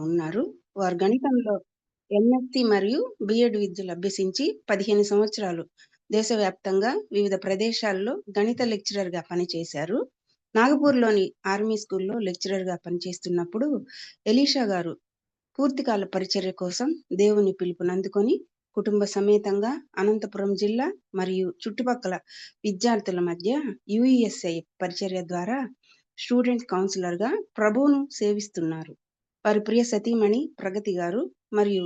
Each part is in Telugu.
ఉన్నారు. వారు గణితంలో ఎంఎస్సీ మరియు బిఎడ్ విద్యలు అభ్యసించి 15 సంవత్సరాలు దేశవ్యాప్తంగా వివిధ ప్రదేశాల్లో గణిత లెక్చరర్‌గా పనిచేశారు. నాగపూర్‌లోని ఆర్మీ స్కూల్‌లో లెక్చరర్‌గా పనిచేస్తున్నప్పుడు ఎలీషా గారు పూర్తికాల పరిచర్య కోసం దేవుని పిలుపునందుకొని కుటుంబ సమేతంగా అనంతపురం జిల్లా మరియు చుట్టుపక్కల విద్యార్థుల మధ్య యుఈఎస్ఐ పరిచర్య ద్వారా స్టూడెంట్ కౌన్సిలర్‌గా ప్రభువును సేవిస్తున్నారు. వారి ప్రియ సతీమణి ప్రగతి గారు మరియు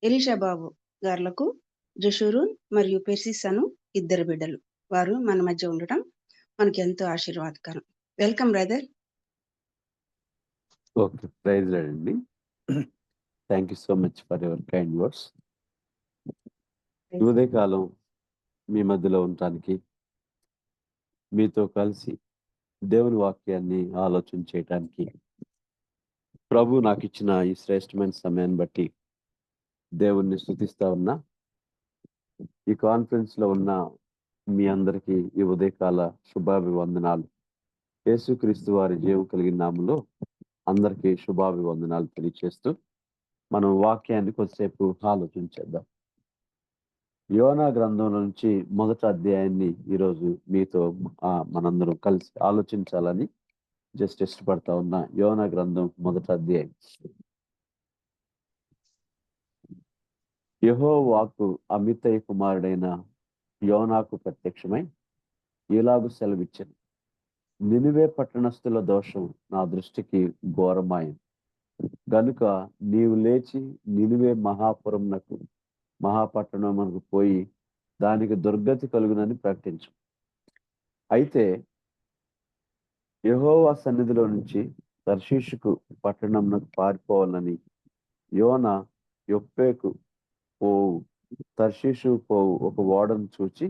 ఎలీషా బాబు గార్లకు జషూరూన్ మరియు పెర్సిస్ అను 2 బిడ్డలు. వారు మన మధ్య ఉండటం మనకి ఎంతో ఆశీర్వాదకరం. Welcome brother. Okay, praise lord అండి. Thank you so much for your kind words. ఉదయకాలం మీ మధ్యలో ఉండటానికి, మీతో కలిసి దేవుని వాక్యాన్ని ఆలోచన చేయటానికి ప్రభు నాకు ఇచ్చిన ఈ శ్రేష్టమైన సమయాన్ని బట్టి దేవుణ్ణి స్తుతిస్తా ఉన్నా. ఈ కాన్ఫరెన్స్ లో ఉన్న మీ అందరికీ ఈ ఉదయకాల శుభాభివందనాలు. యేసుక్రీస్తు వారి జీవం కలిగిన నామములో అందరికీ శుభాభివందనాలు తెలియజేస్తూ మనం వాక్యాన్ని కొద్దిసేపు ఆలోచించేద్దాం. యోనా గ్రంథం నుంచి మొదటి అధ్యాయాన్ని ఈరోజు మీతో మనందరం కలిసి ఆలోచించాలని జస్ట్ ఇష్టపడతా ఉన్నా. యోనా గ్రంథం మొదటి అధ్యాయం. యెహోవా వాక్కు అమిత్తయి కుమారుడైన యోనాకు ప్రత్యక్షమై ఇలాగు సెలవిచ్చెను. నినివే పట్టణస్థుల దోషం నా దృష్టికి ఘోరమాయెను గనుక నీవు లేచి నినివే మహాపట్టణమునకు పోయి దానికి దుర్గతి కలుగునని ప్రకటించు. అయితే యెహోవా సన్నిధిలో నుంచి తర్షీషుకు పట్టణంనకు పారిపోవాలని యోనా యొప్పేకు పోవు తర్షీషు పోవు ఒక ఓడను చూచి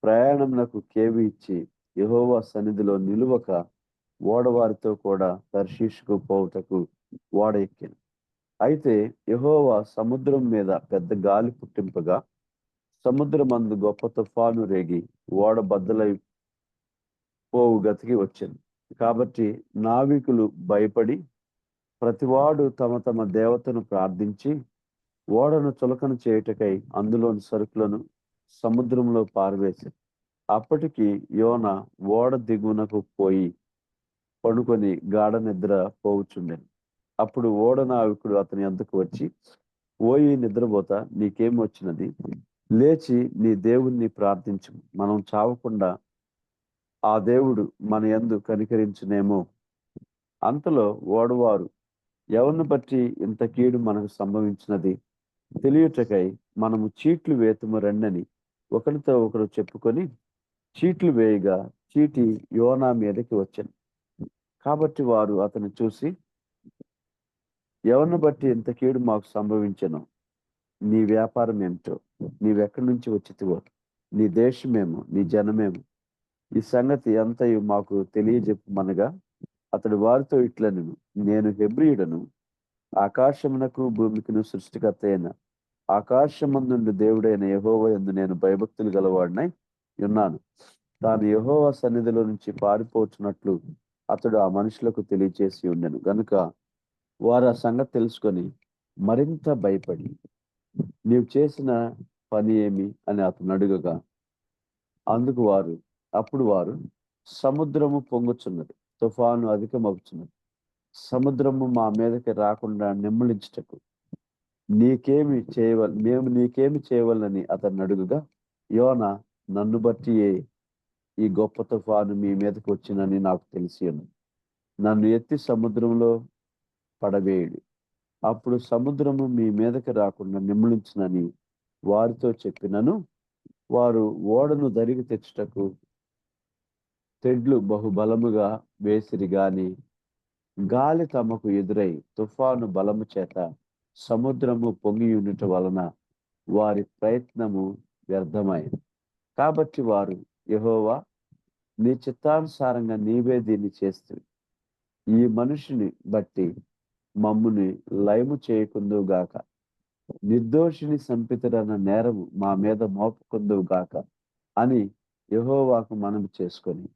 ప్రయాణమునకు కేవి ఇచ్చి యెహోవా సన్నిధిలో నిలువక ఓడవారితో కూడా తర్షీషుకు పోవుటకు ఓడ ఎక్కాను. అయితే యెహోవా సముద్రం మీద పెద్ద గాలి పుట్టింపగా సముద్రమందు గొప్ప తుఫాను రేగి ఓడ బద్దలై పోవు గతికి వచ్చింది. కాబట్టి నావికులు భయపడి ప్రతివాడు తమ తమ దేవతను ప్రార్థించి ఓడను చులకన చేయుటకై అందులోని సరుకులను సముద్రంలో పారవేశారు. అప్పటికి యోన ఓడ దిగువనకు పోయి పడుకొని గాఢ నిద్ర పోవుచుండెను. అప్పుడు ఓడ నావికుడు అతని యొద్దకు వచ్చి, ఓయి నిద్రపోతా, నీకేం వచ్చినది? లేచి నీ దేవుణ్ణి ప్రార్థించు, మనం చావకుండా ఆ దేవుడు మన యందు కనికరించునేమో. అంతలో ఓడవారు, ఎవరిని బట్టి ఇంత కీడు మనకు సంభవించినది తెలియటకై మనము చీట్లు వేతుము రండని ఒకరితో ఒకరు చెప్పుకొని చీట్లు వేయగా చీటి యోనా మీదకి వచ్చాను. కాబట్టి వారు అతను చూసి, ఎవరిని బట్టి ఇంత కీడు మాకు సంభవించను? నీ వ్యాపారం ఏమిటో, నీవెక్కడి నుంచి వచ్చితివో, నీ దేశమేమో, నీ జనమేమో, ఈ సంగతి అంతయు మాకు తెలియజెప్పమనగా అతడు వారితో ఇట్లనెను, నేను హెబ్రీయుడను, ఆకాశమునకు భూమికిను సృష్టికర్త అయిన ఆకాశమందుండు దేవుడైన యెహోవా యందు నేను భయభక్తులు గలవాడినై ఉన్నాను. తాను యెహోవా సన్నిధిలో నుంచి పారిపోచున్నట్లు అతడు ఆ మనుషులకు తెలియచేసి ఉండెను గనుక వారు ఆ సంగతి తెలుసుకొని మరింత భయపడి, నీవు చేసిన పని ఏమి అని అతను అడుగగా అప్పుడు వారు సముద్రము పొంగుచున్నది, తుఫాను అధికమవుతున్నది, సముద్రము మా మీదకి రాకుండా నిమ్మళించుటకు మేము నీకేమి చేయవలని అతన్ని అడుగుగా, యోనా, నన్ను బట్టి ఈ గొప్ప తుఫాను మీ మీదకి వచ్చినని నాకు తెలిసి ఉంది. నన్ను ఎత్తి సముద్రంలో పడవేయుడు, అప్పుడు సముద్రము మీ మీదకి రాకుండా నిమ్మళించునని వారితో చెప్పినను వారు ఓడను దరికి తెచ్చుటకు తెడ్లు బహుబలముగా వేసిరి గాని గాలి తమకు ఎదురై తుఫాను బలము చేత సముద్రము పొంగి ఉండుట వలన వారి ప్రయత్నము వ్యర్థమైంది. కాబట్టి వారు, యెహోవా, నీ చిత్తానుసారంగా నీవే దీన్ని చేస్తూ ఈ మనుషుని బట్టి మమ్ముని లయము చేయకుందువు గాక, నిర్దోషిని సంపితుడన్న నేరము మా మీద మోపుకుందువు గాక అని యెహోవాకు మనవి చేసుకొని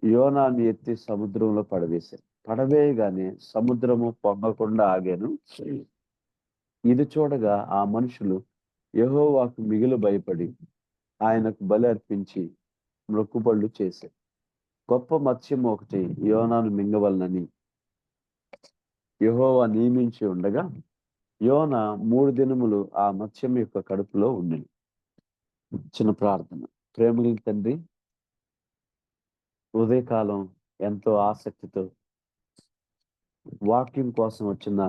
యోనాను ఎత్తి సముద్రంలో పడవేశారు. పడవేయగానే సముద్రము పొంగకుండా ఆగాను. ఇది చూడగా ఆ మనుషులు యెహోవాకు మిగులు భయపడి ఆయనకు బలి అర్పించి మొక్కుబళ్ళు చేశారు. గొప్ప మత్స్యం ఒకటి యోనాను మింగవలనని యెహోవా నియమించి ఉండగా యోన 3 దినములు ఆ మత్స్యం యొక్క కడుపులో ఉండెను. చిన్న ప్రార్థన. ప్రేమగల తండ్రి, ఉదయకాలం ఎంతో ఆసక్తితో వాక్యం కోసం వచ్చిన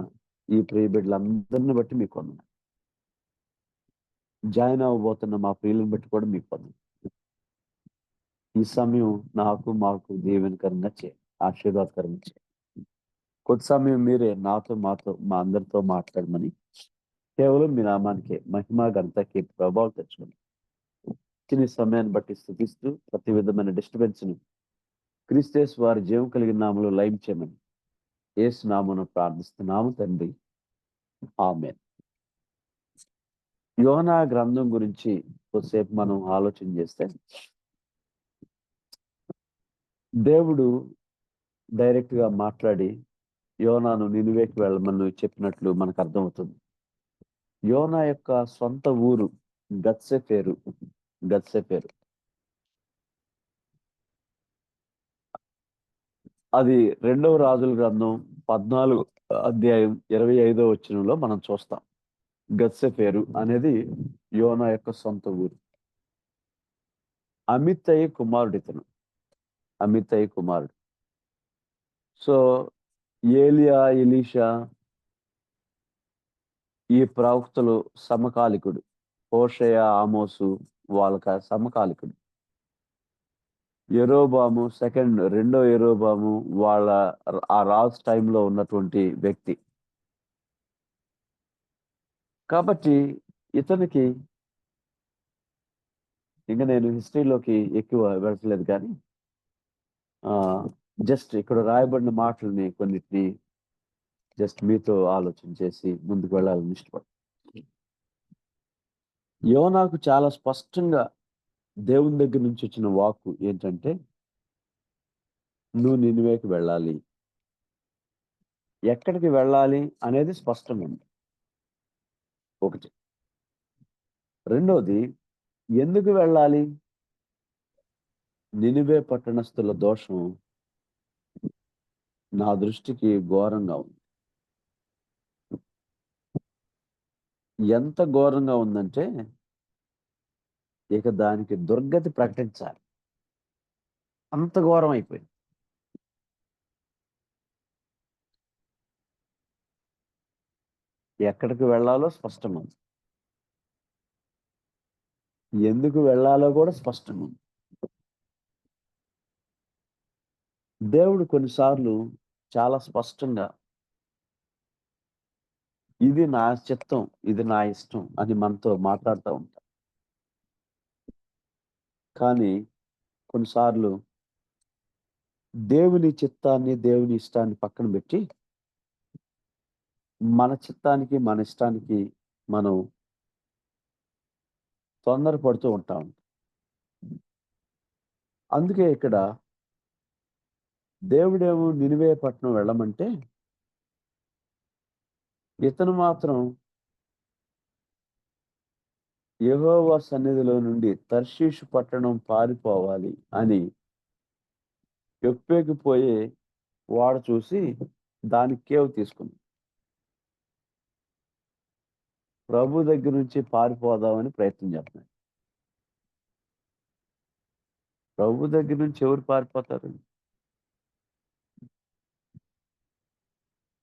ఈ ప్రియ బిడ్డలందరిని బట్టి మీకు వందనాలు. జాయిన్ అవ్వబోతున్న మా ప్రియులను బట్టి కూడా మీకు వందనాలు. ఈ సమయం నాకు మాకు దీవెనకరంగా చేయండి, ఆశీర్వాదకరంగా చేయండి. కొద్ది సమయం మీరే నాతో మాతో మా అందరితో మాట్లాడమని కేవలం మీ నామానికే మహిమ ఘనత కీర్తి ప్రభావం తెచ్చుకోండి. చిన్న సమయాన్ని బట్టి స్థుతిస్తూ ప్రతి విధమైన డిస్టర్బెన్స్ ను క్రీస్తేస్ వారి జీవం కలిగిన నామములో లైవ్ చేయమని యేసు నామమున ప్రార్థిస్తున్నాము తండ్రి, ఆమేన్. యోనా గ్రంథం గురించి కొద్దిసేపు మనం ఆలోచన చేస్తే, దేవుడు డైరెక్ట్ గా మాట్లాడి యోనాను నినివేకి వెళ్ళమని చెప్పినట్లు మనకు అర్థమవుతుంది. యోనా యొక్క సొంత ఊరు గత్సెఫేరు. అది 2వ రాజుల గ్రంథం 14 అధ్యాయం 25వ వచనంలో మనం చూస్తాం. గత్సెఫేరు అనేది యోనా యొక్క సొంత ఊరు. అమిత్తయి కుమారుడు. సో ఏలియా, ఎలీషా ఈ ప్రవక్తలు సమకాలికుడు. హోషేయ, ఆమోసు వాళ్ళకి సమకాలికుడు. యెరోబాము రెండో యెరోబాము వాళ్ళ ఆ రాజు టైంలో ఉన్నటువంటి వ్యక్తి. కాబట్టి ఇతనికి ఇంకా నేను హిస్టరీలోకి ఎక్కువ వెళ్ళట్లేదు కానీ జస్ట్ ఇక్కడ రాయబడిన మాటలని కొన్నిటిని జస్ట్ మీతో ఆలోచన చేసి ముందుకు వెళ్ళాలని ఇష్టపడు. యోనాకు చాలా స్పష్టంగా దేవుని దగ్గర నుంచి వచ్చిన వాక్కు ఏంటంటే, నువ్వు నినివేకి వెళ్ళాలి. ఎక్కడికి వెళ్ళాలి అనేది స్పష్టంగా ఉంది. ఒకటి. రెండోది, ఎందుకు వెళ్ళాలి? నినివే పట్టణస్థుల దోషం నా దృష్టికి ఘోరంగా ఉంది. ఎంత ఘోరంగా ఉందంటే ఇక దానికి దుర్గతి ప్రకటించాలి, అంత ఘోరం అయిపోయింది. ఎక్కడికి వెళ్ళాలో స్పష్టంగా ఉంది, ఎందుకు వెళ్ళాలో కూడా స్పష్టంగా ఉంది. దేవుడు కొన్నిసార్లు చాలా స్పష్టంగా ఇది నా చిత్తం, ఇది నా ఇష్టం అని మనతో మాట్లాడుతూ ఉంటాం. కానీ కొన్నిసార్లు దేవుని చిత్తాన్ని, దేవుని ఇష్టాన్ని పక్కన పెట్టి మన చిత్తానికి, మన ఇష్టానికి మనం తొందరపడుతూ ఉంటాం. అందుకే ఇక్కడ దేవుడేమో నినివే పట్టణం వెళ్ళమంటే ఇతను మాత్రం యెహోవా సన్నిధిలో నుండి తర్షీషు పట్టణం పారిపోవాలి అని ఎప్పేకిపోయే వాడ చూసి దానికి కేవ్ తీసుకుంది. ప్రభు దగ్గర నుంచి పారిపోదామని ప్రయత్నం చేస్తున్నాడు. ప్రభు దగ్గర నుంచి ఎవరు పారిపోతారు?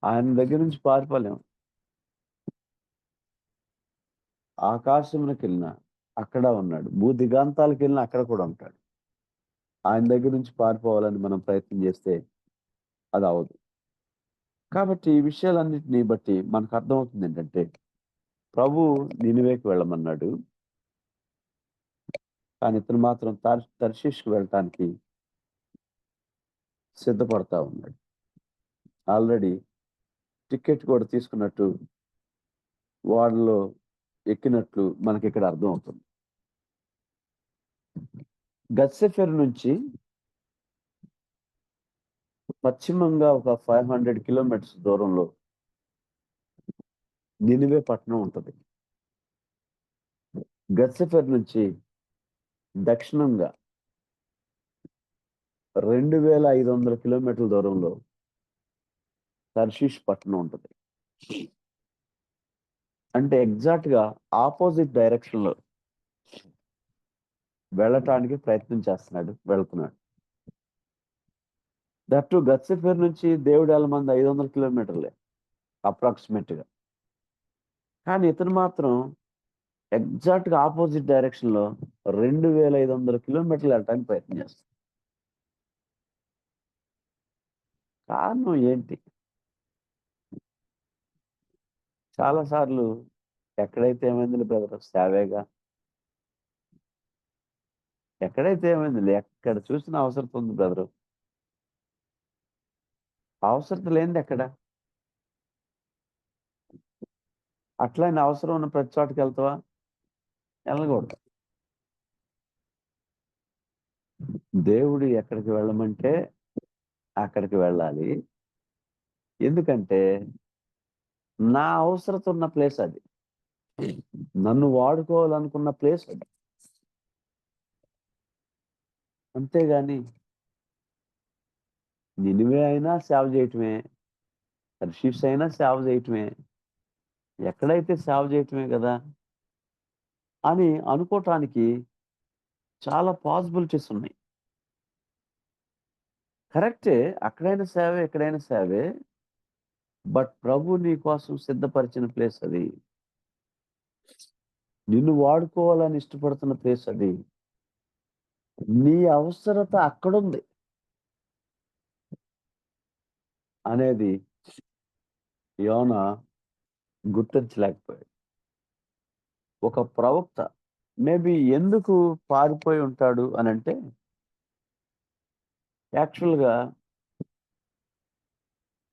ఆయన దగ్గర నుంచి పారిపోలేము. ఆకాశంలోకి వెళ్ళినా అక్కడ ఉన్నాడు, భూదిగాంతాలకు వెళ్ళినా అక్కడ కూడా ఉంటాడు. ఆయన దగ్గర నుంచి పారిపోవాలని మనం ప్రయత్నం చేస్తే అది అవదు. కాబట్టి ఈ విషయాలన్నింటినీ బట్టి మనకు అర్థమవుతుంది ఏంటంటే, ప్రభు నినివేకి వెళ్ళమన్నాడు, కానీ ఇతను మాత్రం తర్షీష్కి వెళ్ళటానికి సిద్ధపడతా ఉన్నాడు. ఆల్రెడీ టికెట్ కూడా తీసుకున్నట్టు, వాళ్ళలో ఎక్కినట్లు మనకి ఇక్కడ అర్థం అవుతుంది. గత్సెఫెరు నుంచి పశ్చిమంగా ఒక 500 కిలోమీటర్స్ దూరంలో నినివే పట్టణం ఉంటుంది. గత్సెఫర్ నుంచి దక్షిణంగా 2500 కిలోమీటర్ల దూరంలో తర్షీష్ పట్టణం ఉంటుంది. అంటే ఎగ్జాక్ట్ గా ఆపోజిట్ డైరెక్షన్ లో వెళ్ళటానికి ప్రయత్నం వెళ్తున్నాడు. దట్టు గత్సెఫర్ నుంచి దేవుడు మంది 500 కిలోమీటర్లే అప్రాక్సిమేట్ గా. కానీ ఇతను మాత్రం ఎగ్జాక్ట్ గా ఆపోజిట్ డైరెక్షన్ లో 2500 కిలోమీటర్లు వెళ్ళటానికి ప్రయత్నం చేస్తాడు. కారణం ఏంటి? చాలా సార్లు ఎక్కడైతే ఏమైంది బ్రదర్ సేవేగా, ఎక్కడైతే ఏమైంది ఎక్కడ చూసిన అవసరం ఉంది బ్రదరు. అవసరం లేనిది ఎక్కడ? అట్లని అవసరం ఉన్న ప్రతి చోటకి వెళ్తావా? వెళ్ళకూడదు. దేవుడు ఎక్కడికి వెళ్ళమంటే అక్కడికి వెళ్ళాలి. ఎందుకంటే నా అవసరత ఉన్న ప్లేస్ అది. నన్ను వాడుకోవాలనుకున్న ప్లేస్ అది. అంతేగాని నినివే అయినా సేవ చేయటమే, తర్షీష్ అయినా సేవ చేయటమే, ఎక్కడైతే సేవ చేయటమే కదా అని అనుకోవటానికి చాలా పాసిబిలిటీస్ ఉన్నాయి. కరెక్టే, అక్కడైనా సేవే, ఎక్కడైనా సేవే. బట్ ప్రభు నీ కోసం సిద్ధపరిచిన ప్లేస్ అది. నిన్ను వాడుకోవాలని ఇష్టపడుతున్న ప్లేస్ అది. నీ అవసరత అక్కడుంది అనేది యోనా గుర్తించలేకపోయాడు. ఒక ప్రవక్త మేబీ ఎందుకు పారిపోయి ఉంటాడు అని అంటే, యాక్చువల్గా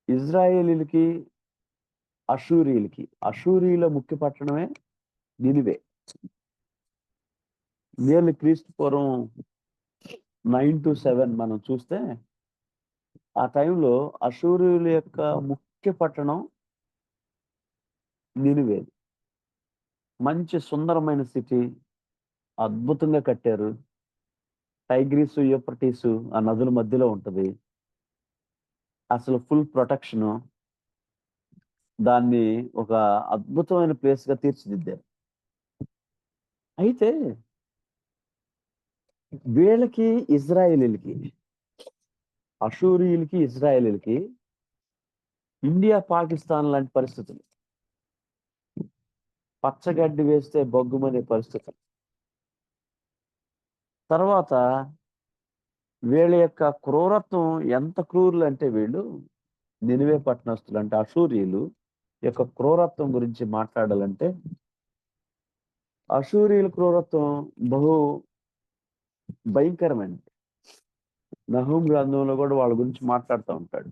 ఇజ్రాయేలీలకి అషూరీల ముఖ్య పట్టణమే నినివే. నియర్లీ క్రీస్తు పూర్వం 9 to 7 మనం చూస్తే ఆ టైంలో అషూరీయుల యొక్క ముఖ్య పట్టణం నినివే. మంచి సుందరమైన సిటీ, అద్భుతంగా కట్టారు. టైగ్రీసు, యూఫ్రటీసు ఆ నదుల మధ్యలో ఉంటది. అసలు ఫుల్ ప్రొటెక్షన్. దాన్ని ఒక అద్భుతమైన ప్లేస్ గా తీర్చిదిద్దారు. అయితే వీళ్ళకి ఇజ్రాయేలీలకి, అషూరీయులకి ఇజ్రాయేలీలకి ఇండియా పాకిస్తాన్ లాంటి పరిస్థితులు. పచ్చగడ్డి వేస్తే బొగ్గుమనే పరిస్థితులు. తర్వాత వీళ్ళ యొక్క క్రూరత్వం ఎంత క్రూరులు అంటే, వీళ్ళు నినివే పట్టణస్తులు అంటే అషూరీయులు యొక్క క్రూరత్వం గురించి మాట్లాడాలంటే, అషూరీయుల క్రూరత్వం బహు భయంకరమైనది. నహూం గ్రంథంలో కూడా వాళ్ళ గురించి మాట్లాడుతూ ఉంటాడు.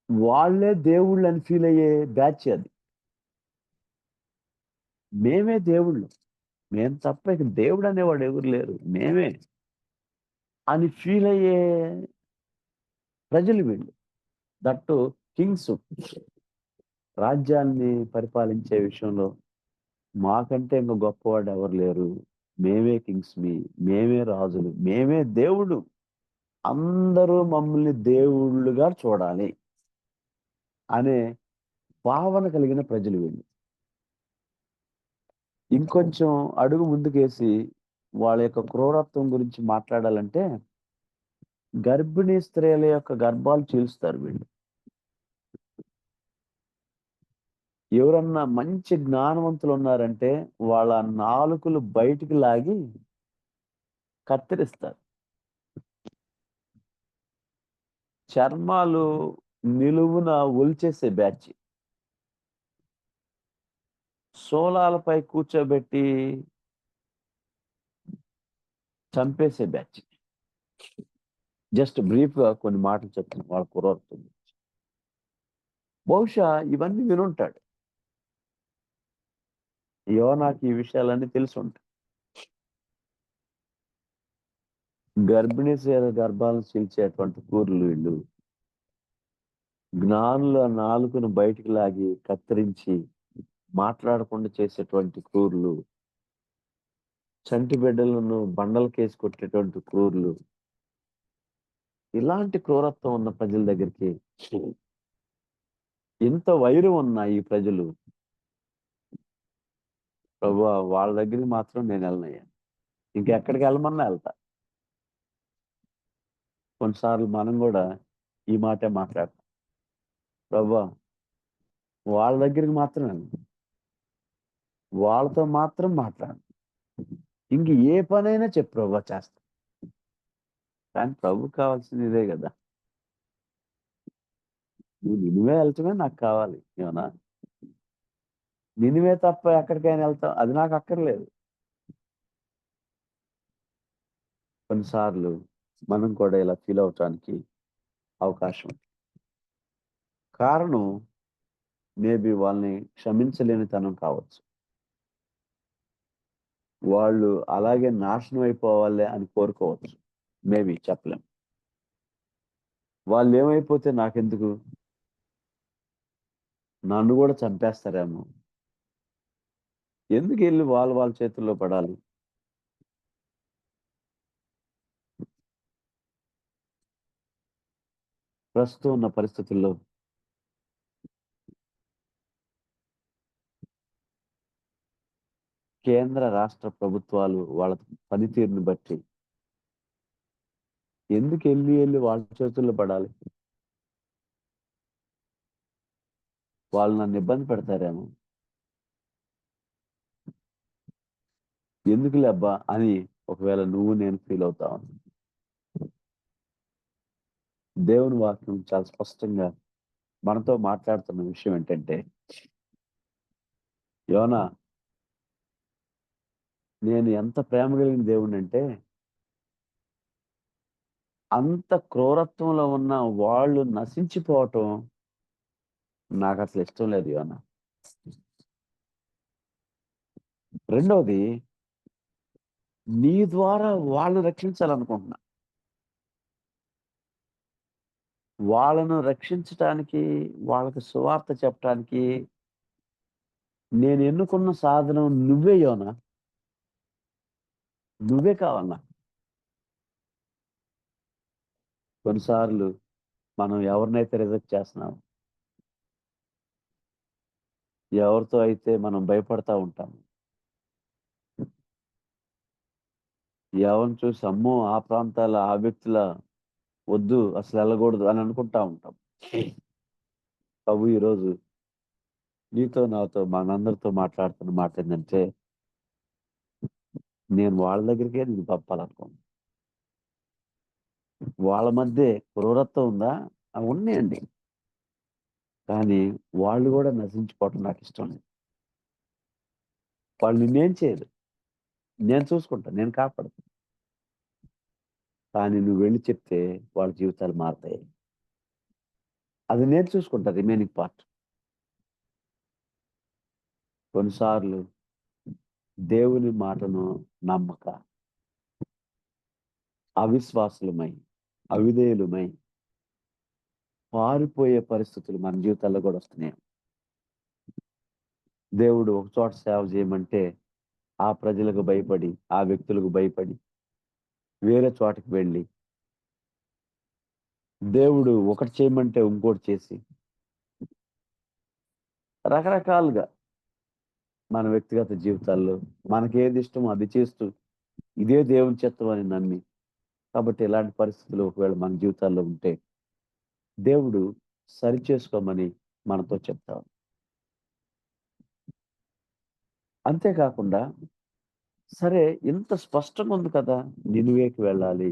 వాళ్ళే దేవుళ్ళు అని ఫీల్ అయ్యే బ్యాచ్ అది. మేమే దేవుళ్ళు, మేము తప్ప ఇక దేవుడు అనేవాడు ఎవరు లేరు, మేమే అని ఫీల్ అయ్యే ప్రజలు వీళ్ళు. దట్టు కింగ్స్, రాజ్యాన్ని పరిపాలించే విషయంలో మాకంటే ఇంకా గొప్పవాడు ఎవరు లేరు, మేమే కింగ్స్, మేమే రాజులు, మేమే దేవుడు, అందరూ మమ్మల్ని దేవుళ్ళుగా చూడాలి అనే భావన కలిగిన ప్రజలు వీళ్ళు. ఇంకొంచెం అడుగు ముందుకేసి వాళ్ళ యొక్క క్రూరత్వం గురించి మాట్లాడాలంటే, గర్భిణీ స్త్రీల యొక్క గర్భాలు చీల్స్తారు వీళ్ళు. ఎవరన్నా మంచి జ్ఞానవంతులు ఉన్నారంటే వాళ్ళ నాలుకలు బయటికి లాగి కత్తిరిస్తారు. చర్మాలు నిలువున ఒలిచేసే బ్యాచ్. సోలాలపై కూర్చోబెట్టి చంపేసే బ్యాచ్. జస్ట్ బ్రీఫ్ గా కొన్ని మాటలు చెప్తాను వాళ్ళ క్రూరత్వం. బహుశా ఇవన్నీ వినుంటాడు యోనాకి, ఈ విషయాలన్నీ తెలిసి ఉంటాయి. గర్భిణీ స్త్రీల గర్భాలను చీల్చేటువంటి క్రూరులు వీళ్ళు. జ్ఞానుల నాలుకను బయటికి లాగి కత్తిరించి మాట్లాడకుండా చేసేటువంటి క్రూరులు. చంటి బిడ్డలను బండలకేసి కొట్టేటువంటి క్రూరులు. ఇలాంటి క్రూరత్వం ఉన్న ప్రజల దగ్గరికి ఇంత వైరం ఉన్న ఈ ప్రజలు, ప్రభువా వాళ్ళ దగ్గరికి మాత్రం నేను వెళ్ళనయ్యా. ఇంకెక్కడికి వెళ్ళమన్నా వెళ్తా. కొన్నిసార్లు మనం కూడా ఈ మాటే మాట్లాడతాం. ప్రభువా వాళ్ళ దగ్గరికి మాత్రం వెళ్ళను, వాళ్ళతో మాత్రం మాట్లాడు, ఇంక ఏ పనైనా చెప్పు ప్రభువా చేస్తా. కానీ ప్రభు కావాల్సింది ఇదే కదా. నువ్వే వెళ్తమే నాకు కావాలి. ఏమన్నా నినివే తప్ప ఎక్కడికైనా వెళ్తాం, అది నాకు అక్కర్లేదు. కొన్నిసార్లు మనం కూడా ఇలా ఫీల్ అవటానికి అవకాశం ఉంది. కారణం మేబీ వాళ్ళని క్షమించలేని తనం కావచ్చు. వాళ్ళు అలాగే నాశనం అయిపోవాలి అని కోరుకోవచ్చు. మేబీ చెప్పలేం. వాళ్ళు ఏమైపోతే నాకెందుకు, నన్ను కూడా చంపేస్తారేమో, ఎందుకు వెళ్ళి వాళ్ళ చేతుల్లో పడాలి. ప్రస్తుతం ఉన్న పరిస్థితుల్లో కేంద్ర రాష్ట్ర ప్రభుత్వాలు వాళ్ళ పనితీరుని బట్టి ఎందుకు వెళ్ళి వాళ్ళ చేతుల్లో పడాలి. వాళ్ళు నన్ను ఇబ్బంది పెడతారేమో, ఎందుకులే అబ్బా అని ఒకవేళ నువ్వు నేను ఫీల్ అవుతావు. దేవుని వాక్యం చాలా స్పష్టంగా మనతో మాట్లాడుతున్న విషయం ఏంటంటే, యోనా నేను ఎంత ప్రేమ కలిగిన దేవుడిని అంటే, అంత క్రూరత్వంలో ఉన్న వాళ్ళు నశించిపోవటం నాకు అసలు ఇష్టం లేదు యోనా. రెండవది, నీ ద్వారా వాళ్ళని రక్షించాలనుకుంటున్నా. వాళ్ళను రక్షించటానికి, వాళ్ళకి సువార్త చెప్పటానికి నేను ఎన్నుకున్న సాధనం నువ్వే యోనా. నువ్వే కావాలన్నా. కొన్నిసార్లు మనం ఎవరినైతే రిజెక్ట్ చేస్తున్నాం, ఎవరితో అయితే మనం భయపడతా ఉంటాం, ఎవరిని చూసి అమ్మో ఆ ప్రాంతాల ఆ వ్యక్తుల వద్దు అసలు వెళ్ళకూడదు అని అనుకుంటా ఉంటాం. ప్రభు ఈరోజు నీతో నాతో మనందరితో మాట్లాడుతున్న మాట ఏంటంటే, నేను వాళ్ళ దగ్గరికే నేను పంపాలనుకోను. వాళ్ళ మధ్య క్రూరత్వం ఉందా, అవి ఉన్నాయండి. కానీ వాళ్ళు కూడా నశించిపోవటం నాకు ఇష్టం లేదు. వాళ్ళు నిన్నేం చేయరు, నేను చూసుకుంటా, నేను కాపాడుతాను. కానీ నువ్వు వెళ్ళి చెప్తే వాళ్ళ జీవితాలు మారుతాయి. అది నేను చూసుకుంటా, రిమైనింగ్ పార్ట్. కొన్నిసార్లు దేవుని మాటను నమ్మక అవిశ్వాసులమై, అవిధేయులమై పారిపోయే పరిస్థితులు మన జీవితాల్లో కూడా వస్తున్నాయి. దేవుడు ఒక చోట సేవ చేయమంటే ఆ ప్రజలకు భయపడి, ఆ వ్యక్తులకు భయపడి వేరే చోటకి వెళ్ళి, దేవుడు ఒకటి చేయమంటే ఇంకోటి చేసి, రకరకాలుగా మన వ్యక్తిగత జీవితాల్లో మనకేది ఇష్టమో అది చేస్తూ ఇదే దేవుని చిత్తం అని నమ్మి, కాబట్టి ఇలాంటి పరిస్థితులు ఒకవేళ మన జీవితాల్లో ఉంటే దేవుడు సరిచేసుకోమని మనతో చెప్తాడు. అంతేకాకుండా సరే ఇంత స్పష్టంగా ఉంది కదా, నినివేకి వెళ్ళాలి,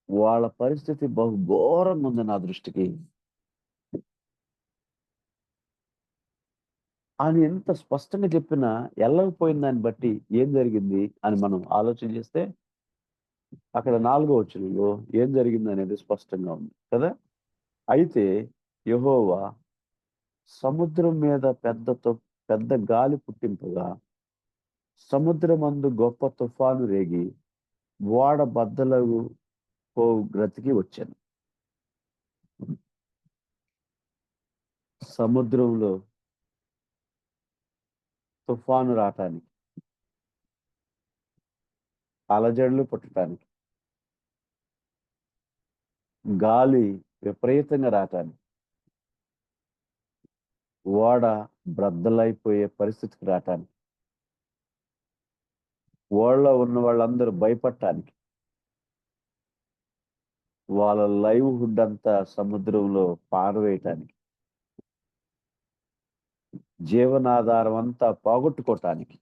వాళ్ళ పరిస్థితి బహు ఘోరంగా ఉంది నా దృష్టికి అని ఎంత స్పష్టంగా చెప్పినా వెళ్ళకపోయిన దాన్ని బట్టి ఏం జరిగింది అని మనం ఆలోచన చేస్తే అక్కడ 4వ వచనంలో ఏం జరిగింది అనేది స్పష్టంగా ఉంది కదా. అయితే యెహోవా సముద్రం మీద పెద్ద గాలి పుట్టింపగా సముద్రమందు గొప్ప తుఫాను రేగి ఓడ బద్దలకు పోవు గ్రతికి వచ్చాను. సముద్రంలో తుఫాను రావటానికి, అలజడులు పుట్టడానికి, గాలి విపరీతంగా రావటానికి, ఓడ బ్రద్దలైపోయే పరిస్థితికి రావటానికి, ఓడలో ఉన్న వాళ్ళందరూ భయపడటానికి, వాళ్ళ లైవ్హుడ్ అంతా సముద్రంలో పారవేయటానికి, జీవనాధారం అంతా పోగొట్టుకోవటానికి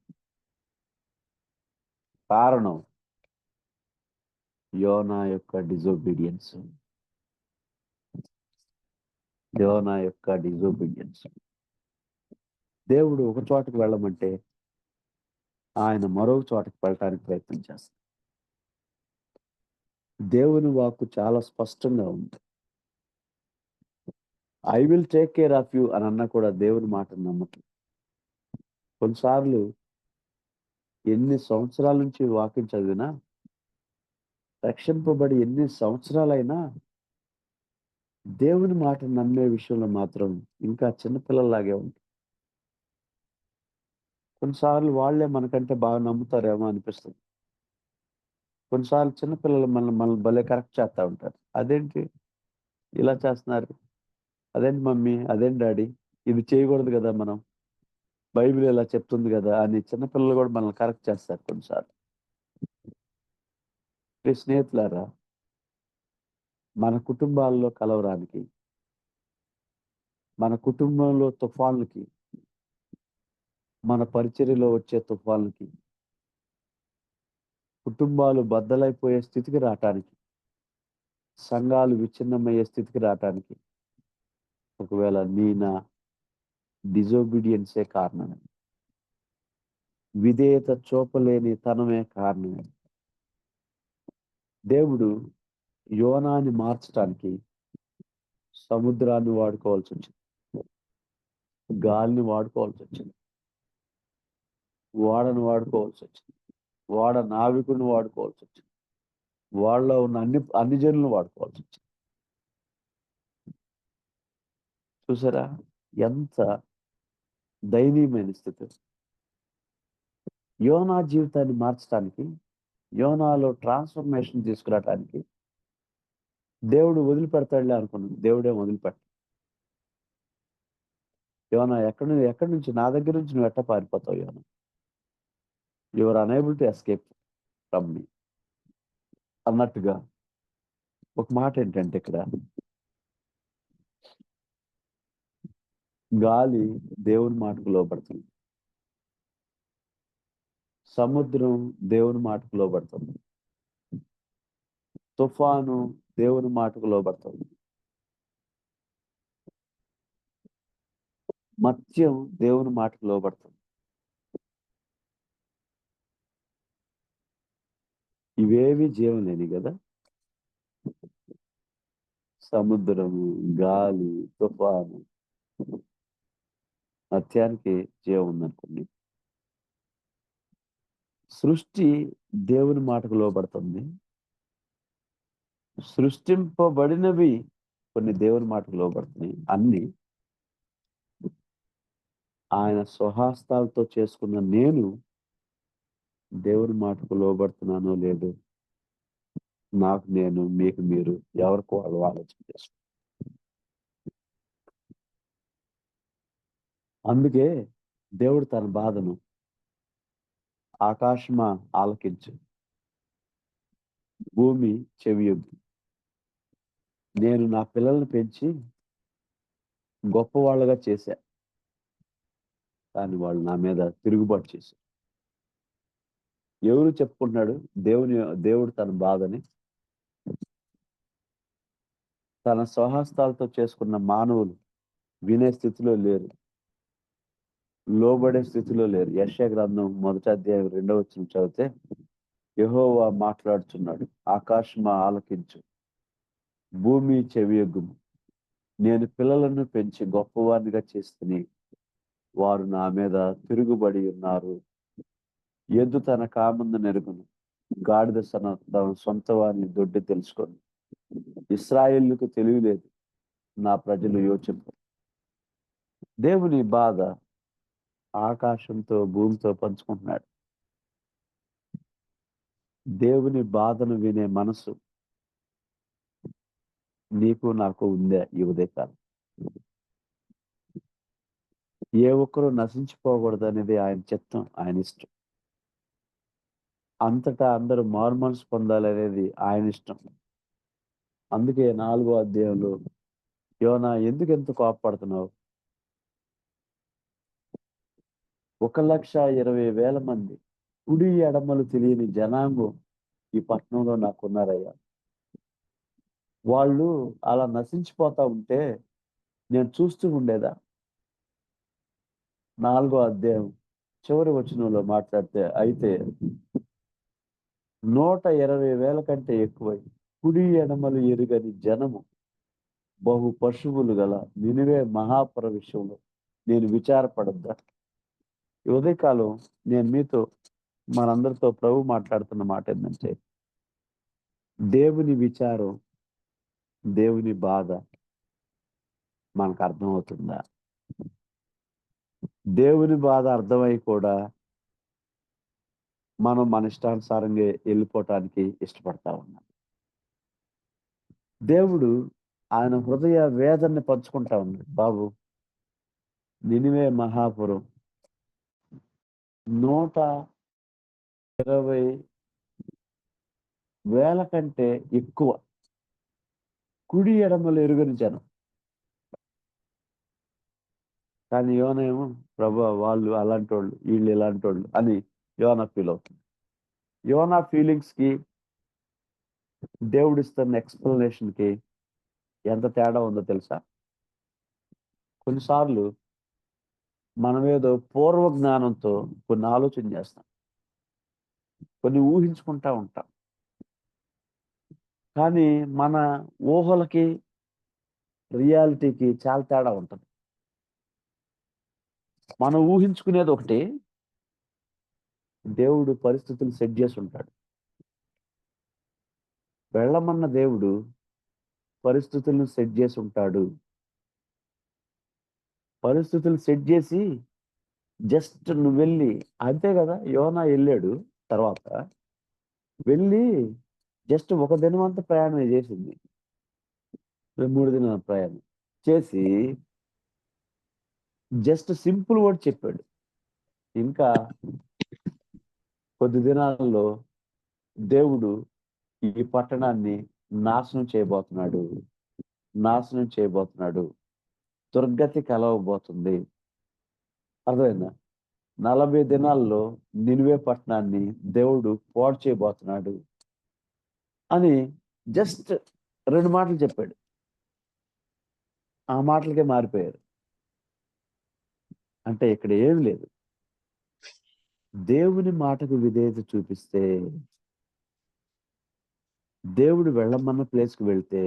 కారణం యోనా యొక్క డిజోబీడియన్స్. యోనా యొక్క డిజోబీడియన్స్. దేవుడు ఒక చోటకు వెళ్ళమంటే ఆయన మరో చోటకు వెళ్ళటానికి ప్రయత్నం చేస్తాడు. దేవుని వాక్కు చాలా స్పష్టంగా ఉంది. I will take care of you అని అన్నా కూడా దేవుని మాటను నమ్మకం. కొన్నిసార్లు ఎన్ని సంవత్సరాల నుంచి వాక్యం చదివినా, రక్షింపబడి ఎన్ని సంవత్సరాలైనా దేవుని మాట నమ్మే విషయంలో మాత్రం ఇంకా చిన్నపిల్లల్లాగే ఉంది. కొన్నిసార్లు వాళ్ళే మనకంటే బాగా నమ్ముతారేమో అనిపిస్తుంది. కొన్నిసార్లు చిన్నపిల్లలు మనల్ని భలే కరెక్ట్ చేస్తూ ఉంటారు. అదేంటి ఇలా చేస్తున్నారు, అదేంటి మమ్మీ, అదేంటి డాడీ, ఇది చేయకూడదు కదా, మనం బైబిల్ ఇలా చెప్తుంది కదా అని చిన్నపిల్లలు కూడా మనల్ని కరెక్ట్ చేస్తారు కొన్నిసార్లు. స్నేహితులారా, మన కుటుంబాల్లో కలవరానికి, మన కుటుంబంలో తుఫాన్లకి, మన పరిచర్యలో వచ్చే తుఫాన్లకి, కుటుంబాలు బద్దలైపోయే స్థితికి రావటానికి, సంఘాలు విచ్ఛిన్నమయ్యే స్థితికి రావటానికి ఒకవేళ నా డిజోబీడియన్సే కారణమే, విధేయత చూపలేని తనమే కారణమే. దేవుడు యోనాని మార్చడానికి సముద్రాన్ని వాడుకోవాల్సి వచ్చింది, గాలిని వాడుకోవాల్సి వచ్చింది, ఓడను వాడుకోవాల్సి వచ్చింది, ఓడ నావికుడిని వాడుకోవాల్సి వచ్చింది, వాళ్ళలో ఉన్న అన్ని జనులను వాడుకోవాల్సి వచ్చింది. చూసారా ఎంత దయనీయమైన స్థితి. యోనా జీవితాన్ని మార్చడానికి, యోనాలో ట్రాన్స్ఫర్మేషన్ తీసుకురావడానికి దేవుడు వదిలిపెడతాడులే అనుకున్నాను. దేవుడే వదిలిపెట్ట. యోనా ఎక్కడి నుంచి, నా దగ్గర నుంచి నువ్వు ఎట్ట పారిపోతావు యోనా? You are unable to escape from me అన్నట్టుగా ఒక మాట ఏంటంటే, ఇక్కడ గాలి దేవుని మాటకు లోబడుతుంది, సముద్రం దేవుని మాటకు లోబడుతుంది, తుఫాను దేవుని మాటకు లోబడుతుంది, మత్స్యం దేవుని మాటకు లోబడుతుంది. ఇవేవి జీవం లేని కదా. సముద్రము, గాలి, తుఫాను, మత్స్యానికి జీవం ఉందనుకోండి. సృష్టి దేవుని మాటకు లోబడుతుంది, సృష్టింపబడినవి కొన్ని దేవుని మాటకు లోబడుతున్నాయి. అన్ని ఆయన స్వహస్తాలతో చేసుకున్న నేను దేవుని మాటకు లోబడుతున్నానో లేదో నాకు నేను, మీకు మీరు, ఎవరికి వాళ్ళు ఆలోచన చేస్తారు. అందుకే దేవుడు తన బాధను, ఆకాశమా ఆలకించు, భూమి చెవియొగ్గు, నేను నా పిల్లల్ని పెంచి గొప్పవాళ్ళుగా చేశా, కానీ వాళ్ళు నా మీద తిరుగుబాటు చేశారు. ఎవరు చెప్పుకుంటున్నాడు దేవుడు తన బాధని? తన స్వహస్తాలతో చేసుకున్న మానవులు వినే స్థితిలో లేరు, లోబడే స్థితిలో లేరు. యెషయా గ్రంథం 1వ అధ్యాయం 2వ వచనం చదివితే యెహోవా మాట్లాడుచున్నాడు, ఆకాశమా ఆలకించు, భూమి చెవియొగ్గుము, నేను పిల్లలను పెంచి గొప్పవారిగా చేస్తుని వారు నా మీద తిరుగుబడి ఉన్నారు. ఎద్దు తన కామందు నెరుగును, గాడిద తన సొంత వారిని దొడ్డి తెలుసుకొని. ఇశ్రాయేలుకు తెలియలేదు, నా ప్రజలు యోచింపరు. దేవుని బాధ ఆకాశంతో భూమితో పంచుకుంటున్నాడు. దేవుని బాధను వినే మనసు నీకు నాకు ఉందే ఈ ఉదయకాలం? ఏ ఒక్కరూ నశించిపోకూడదు అనేది ఆయన చిత్తం, ఆయన ఇష్టం. అంతటా అందరూ మారుమనసు పొందాలనేది ఆయన ఇష్టం. అందుకే 4వ అధ్యాయంలో, యోనా ఎందుకు ఎంత కోపపడుతున్నావు? 1,20,000 మంది కుడి ఎడమలు తెలియని జనాంగం ఈ పట్టణంలో నాకున్నారయ్యా. వాళ్ళు అలా నశించిపోతా ఉంటే నేను చూస్తూ ఉండేదా? 4వ అధ్యాయం చివరి వచనంలో మాట్లాడితే, అయితే 120,000 కంటే ఎక్కువై కుడి ఎడమలు ఎరుగని జనము బహు పశువులు గల నినివే మహాపుర విషయంలో నేను విచారపడద్దా? ఈ ఉదయకాలం నేను మీతో, మనందరితో ప్రభు మాట్లాడుతున్న మాట ఏంటంటే, దేవుని విచారం, దేవుని బాధ మనకు అర్థమవుతుందా? దేవుని బాధ అర్థమై కూడా మనం మన ఇష్టానుసారంగా వెళ్ళిపోవటానికి ఇష్టపడతా ఉన్నాం. దేవుడు ఆయన హృదయ వేదనని పంచుకుంటా ఉన్నాడు. బాబు, నినివే మహాపురం 120,000 కంటే ఎక్కువ కుడి ఎడమలు ఎరుగని జనం. కానీ యోనేమో, ప్రభా వాళ్ళు అలాంటి వాళ్ళు, వీళ్ళు ఇలాంటి వాళ్ళు అని యోనా ఫీల్ అవుతుంది. యోనా ఫీలింగ్స్ కి దేవుడిస్తున్న ఎక్స్ప్లెనేషన్ కి ఎంత తేడా ఉందో తెలుసా? కొన్నిసార్లు మనమేదో పూర్వ జ్ఞానంతో కొన్ని ఆలోచన చేస్తాం, కొన్ని ఊహించుకుంటా ఉంటాం. కానీ మన ఊహలకి రియాలిటీకి చాలా తేడా ఉంటుంది. మనం ఊహించుకునేది ఒకటి, దేవుడు పరిస్థితులు సెట్ చేసి ఉంటాడు. వెళ్ళమన్న దేవుడు పరిస్థితులను సెట్ చేసి ఉంటాడు. పరిస్థితులు సెట్ చేసి జస్ట్ నువ్వు వెళ్ళి, అంతే కదా. యోనా వెళ్ళాడు, తర్వాత వెళ్ళి జస్ట్ ఒక దినమంతా ప్రయాణం చేసింది, 3 దినాల ప్రయాణం చేసి జస్ట్ సింపుల్ వర్డ్ చెప్పాడు. ఇంకా కొద్ది దినాల్లో దేవుడు ఈ పట్టణాన్ని నాశనం చేయబోతున్నాడు, నాశనం చేయబోతున్నాడు, దుర్గతి కలవబోతుంది. అర్థమైందా? 40 దినాల్లో నినివే పట్టణాన్ని దేవుడు పాడు చేయబోతున్నాడు అని జస్ట్ 2 మాటలు చెప్పాడు. ఆ మాటలకే మారిపోయారు. అంటే ఇక్కడ ఏమి లేదు. దేవుని మాటకు విధేయత చూపిస్తే, దేవుడు వెళ్ళమన్న ప్లేస్కి వెళ్తే,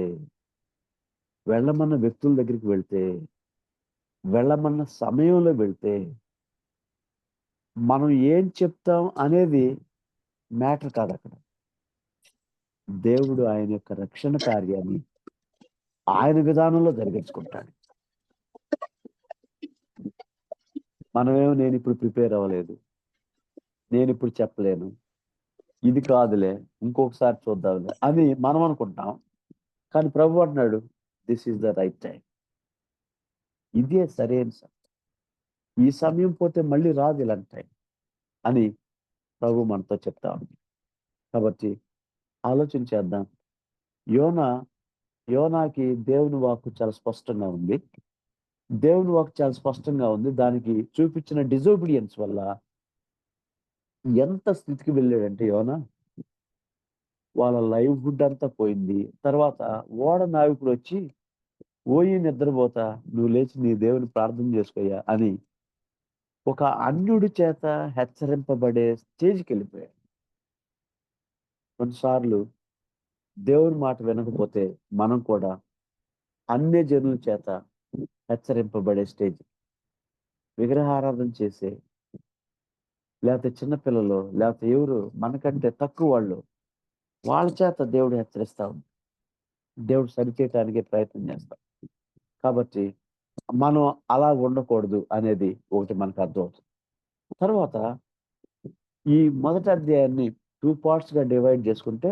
వెళ్ళమన్న వ్యక్తుల దగ్గరికి వెళ్తే, వెళ్ళమన్న సమయంలో వెళ్తే, మనం ఏం చెప్తాం అనేది మ్యాటర్ కాదు అక్కడ. దేవుడు ఆయన యొక్క రక్షణ కార్యాన్ని ఆయన విధానంలో జరిగించుకుంటాడు. మనమేమో నేను ఇప్పుడు ప్రిపేర్ అవ్వలేదు, నేను ఇప్పుడు చెప్పలేను, ఇది కాదులే, ఇంకొకసారి చూద్దాంలే అని మనం అనుకుంటాం. కానీ ప్రభు అంటున్నాడు, this is the right time. ఇదే సరైన సమయం. ఈ సమయం పోతే మళ్ళీ రాదు ఇలాంటి టైం అని ప్రభు మనతో చెప్తా ఉంది. కాబట్టి ఆలోచన చేద్దాం. యోనాకి దేవుని వాక్కు చాలా స్పష్టంగా ఉంది. దేవుని వాక్కు చాలా స్పష్టంగా ఉంది. దానికి చూపించిన డిజోబిడియన్స్ వల్ల ఎంత స్థితికి వెళ్ళాడంటే యోనా, వాళ్ళ లైవ్హుడ్ అంతా పోయింది. తర్వాత ఓడ నావికుడు వచ్చి, ఓయి నిద్రపోతా, నువ్వు లేచి నీ దేవుని ప్రార్థన చేసుకోయా అని ఒక అన్యుడి చేత హెచ్చరింపబడే స్టేజ్కి వెళ్ళిపోయాడు. కొన్నిసార్లు దేవుని మాట వినకపోతే మనం కూడా అన్య జనుల చేత హెచ్చరింపబడే స్టేజ్, విగ్రహారాధన చేసే లేకపోతే చిన్న పిల్లలు, లేకపోతే ఎవరు మనకంటే తక్కువ వాళ్ళు, వాళ్ళ చేత దేవుడు హెచ్చరిస్తా ఉన్నాడు. దేవుడు సరిచేయటానికి ప్రయత్నం చేస్తాం. కాబట్టి మనం అలా ఉండకూడదు అనేది ఒకటి మనకు అర్థమవుతుంది. తర్వాత ఈ మొదటి అధ్యాయాన్ని 2 పార్ట్స్‌గా డివైడ్ చేసుకుంటే,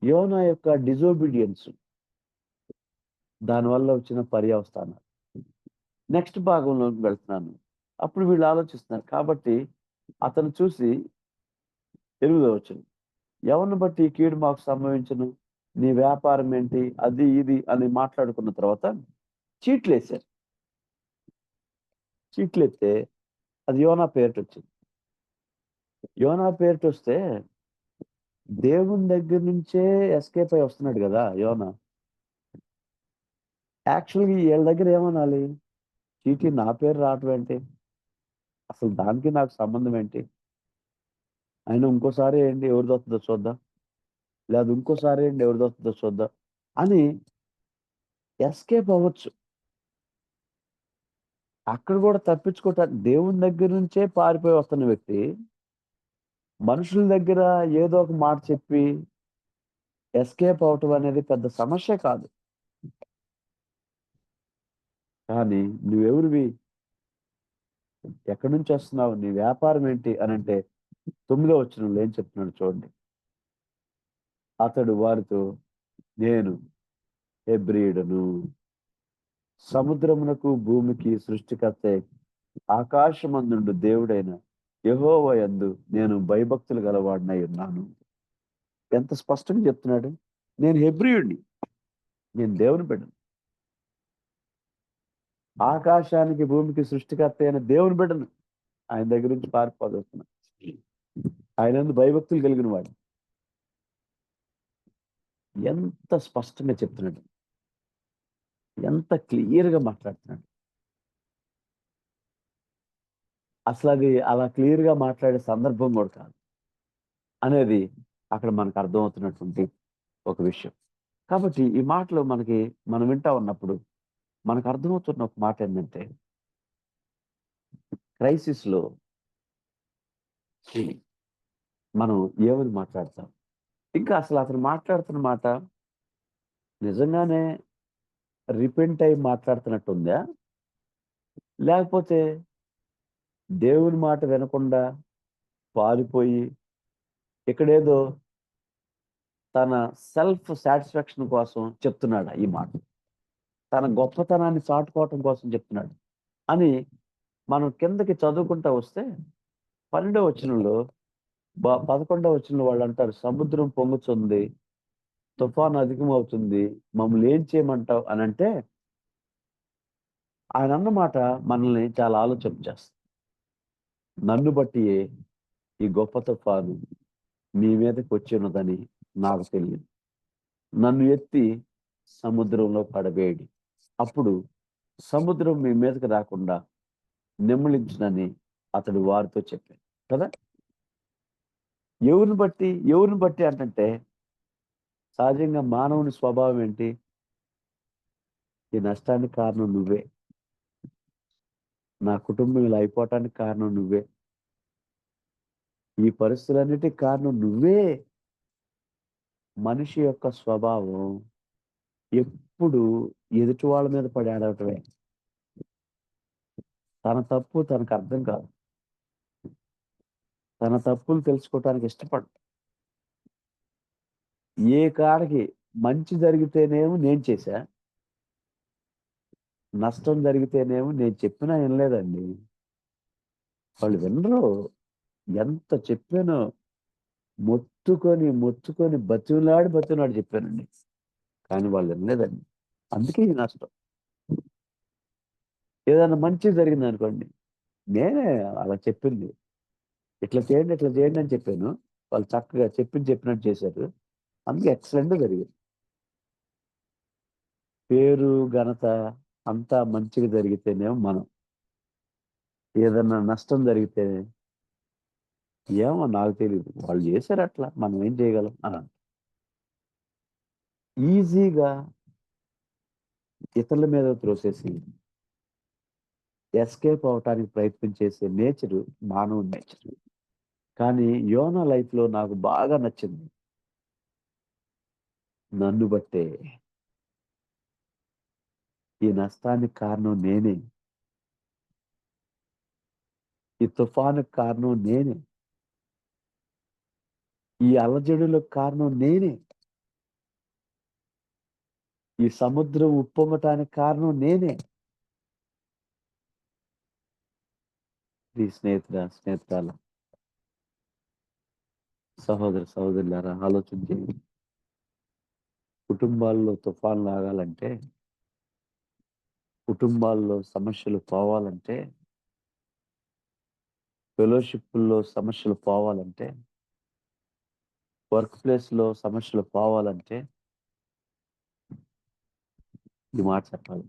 యోనా యొక్క డిజోబీడియన్స్ దానివల్ల వచ్చిన పర్యవసానాలు. నెక్స్ట్ భాగంలోకి వెళ్తున్నాను. అప్పుడు వీళ్ళు ఆలోచిస్తున్నారు. కాబట్టి అతను చూసి 8వ వచనం, ఎవరిని బట్టి ఈ కీడు మాకు సంభవించును? నీ వ్యాపారం ఏంటి? అది ఇది అని మాట్లాడుకున్న తర్వాత చీట్లేశారు. చీట్లెత్తే అది యోనా పేరిటొచ్చింది. యోనా పేరిటొస్తే దేవుని దగ్గర నుంచే ఎస్కేప్ అయ్యి వస్తున్నాడు గదా! యోనా. యాక్చువల్‌గా ఈళ్ళ దగ్గర ఏమనాలి? చీటీ నా పేరు రావటం ఏంటి? అసలు దానికి నాకు సంబంధం ఏంటి? అయినా ఇంకోసారి ఏంటి ఎవరిదొత్తదో చూద్దాం. లేదా ఇంకోసారి ఏంటి ఎవరిదొత్తదో చూద్దాం అని ఎస్కేప్ అవ్వచ్చు. అక్కడ గూడా తప్పించుకోవటానికి దేవుని దగ్గర నుంచే పారిపోయి వస్తున్న వ్యక్తి, మనుషుల దగ్గర ఏదో ఒక మాట చెప్పి ఎస్కేప్ అవ్వటం అనేది పెద్ద సమస్య కాదు. కానీ నువ్వెవరివి? ఎక్కడి నుంచొస్తున్నావు? నీ వ్యాపారం ఏంటి? అనంటే 9వ వచనంలో ఏం చెప్తున్నాడో చూడండి. అతడు వారితో, నేను హెబ్రీయుడను. సముద్రమునకు, భూమికి సృష్టికర్త ఆకాశమందుండు దేవుడైన యెహోవా యందు నేను భయభక్తులు గలవాడినై ఉన్నాను. ఎంత స్పష్టంగా చెప్తున్నాడు. నేను హెబ్రీయుడిని. నేను దేవుని బిడ్డను. ఆకాశానికి, భూమికి సృష్టికర్త అయిన దేవుని బిడ్డను. ఆయన దగ్గర నుంచి పారిపోదొస్తున్నా. ఆయనందు భయభక్తులు కలిగిన వాడు. ఎంత స్పష్టంగా చెప్తున్నాడు. ఎంత క్లియర్‌గా మాట్లాడుతున్నాడు. అసలది అలా క్లియర్‌గా మాట్లాడే సందర్భం గూడా కాదు. అనేది అక్కడ మనకు అర్థమవుతున్నటువంటి ఒక విషయం. కాబట్టి ఈ మాటలు మనం వింటా ఉన్నప్పుడు మనకు అర్థమవుతున్న ఒక మాట ఏంటంటే, క్రైసిస్‌లో మనం ఏమని మాట్లాడతాం? ఇంకా అసలు అతను మాట్లాడుతున్న మాట నిజంగానే రిపెంట్ అయ్యి మాట్లాడుతున్నట్టుందా? లేకపోతే దేవుని మాట వినకుండా పారిపోయి ఇక్కడేదో తన సెల్ఫ్ సాటిస్ఫాక్షన్ కోసం చెప్తున్నాడా ఈ మాట? తన గొప్పతనాన్ని చాటుకోవటం కోసం చెప్తున్నాడు అని మనం కిందకి చదువుకుంటా వస్తే 12వ వచనంలో 11వ వచనంలో వాళ్ళంటారు, సముద్రం పొంగుతుంది, తుఫాను అధికమవుతుంది, మమ్మల్ని ఏం చేయమంటావు అనంటే, ఆయన అన్న మాట మనల్ని చాలా ఆలోచన చేస్తుంది. నన్ను బట్టియే ఈ గొప్ప తుఫాను మీ మీదకి వచ్చి ఉన్నదని నాకు తెలియదు. నన్ను ఎత్తి సముద్రంలో పడవేయడి. అప్పుడు సముద్రం మీ మీదకి రాకుండా నెమ్మలించునని అతడు వారితో చెప్పాడు కదా! ఎవరిని బట్టి అంటే సహజంగా మానవుని స్వభావం ఏంటి? ఈ నష్టానికి కారణం నువ్వే. నా కుటుంబం ఇలా అయిపోవటానికి కారణం నువ్వే. ఈ పరిస్థితులన్నిటికి కారణం నువ్వే. మనిషి యొక్క స్వభావం ఎప్పుడు ఎదుటి వాళ్ళ మీద పడి ఏడవటమే. తన తప్పు తనకు అర్థం కాదు. తన తప్పులు తెలుసుకోవటానికి ఇష్టపడడు. ఏ కాడకి మంచి జరిగితేనేమో నేను చేశా. నష్టం జరిగితేనేమో నేను చెప్పినా వినలేదండి. వాళ్ళు వినరు. ఎంత చెప్పానో మొత్తుకొని బతిమిలాడి చెప్పానండి. కానీ వాళ్ళు వినలేదండి. అందుకే ఈ నష్టం. ఏదైనా మంచి జరిగిందనుకోండి, నేనే అలా చెప్పింది. ఇట్లా చేయండి అని చెప్పాను. వాళ్ళు చక్కగా చెప్పినట్టు చేశారు. అందుకే ఎక్సలెంట్‌గా జరిగింది. పేరు, ఘనత అంతా మంచిగా జరిగితేనేమో మనం. ఏదన్నా నష్టం జరిగితే, ఏమో నాకు తెలీదు. వాళ్ళు చేశారు అట్లా. మనం ఏం చేయగలం అని ఈజీగా ఇతరుల మీద త్రోసేసి ఎస్కేప్ అవటానికి ప్రయత్నం చేసే నేచరు మానవుడి నేచర్. కానీ యోనా లైఫ్‌లో నాకు బాగా నచ్చింది. నన్ను బట్టే ఈ నష్టానికి కారణం నేనే. ఈ తుఫానుకి కారణం నేనే. ఈ అలజడులకు కారణం నేనే. ఈ సముద్రం ఉప్పొంగటానికి కారణం నేనే. ఈ స్నేహితురాలా, సహోదర సహోదరులారా ఆలోచన చేయండి. కుటుంబాల్లో తుఫాన్లు ఆగాలంటే, కుటుంబాల్లో సమస్యలు పోవాలంటే, ఫెలోషిప్పుల్లో సమస్యలు పోవాలంటే, వర్క్ ప్లేస్‌లో సమస్యలు పోవాలంటే ఈ మాట చెప్పాలి.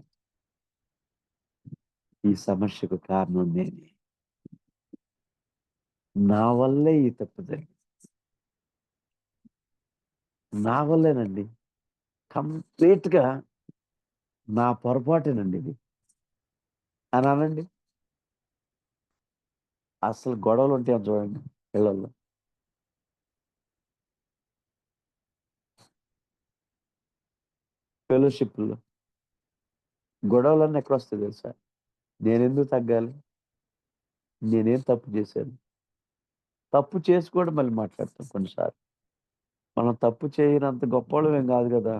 ఈ సమస్యకు కారణం నేనే. నా వల్లే ఈ తప్పు జరిగింది. నా వల్లేనండి. కంప్లీట్‌గా నా పొరపాటేనండి ఇది అని అనండి. అసలు గొడవలుంటాయని చూడండి ఇళ్ళల్లో. ఫెలోషిప్‌లో గొడవలన్నీ ఎక్కడొస్తాయి తెలుసా? నేనెందుకు తగ్గాలి? నేనేం తప్పు చేశాను? తప్పు చేసి కూడా మళ్ళీ మాట్లాడతాం కొన్నిసార్లు. మనం తప్పు చేయనంత గొప్పోళ్ళమేం గాదు గదా!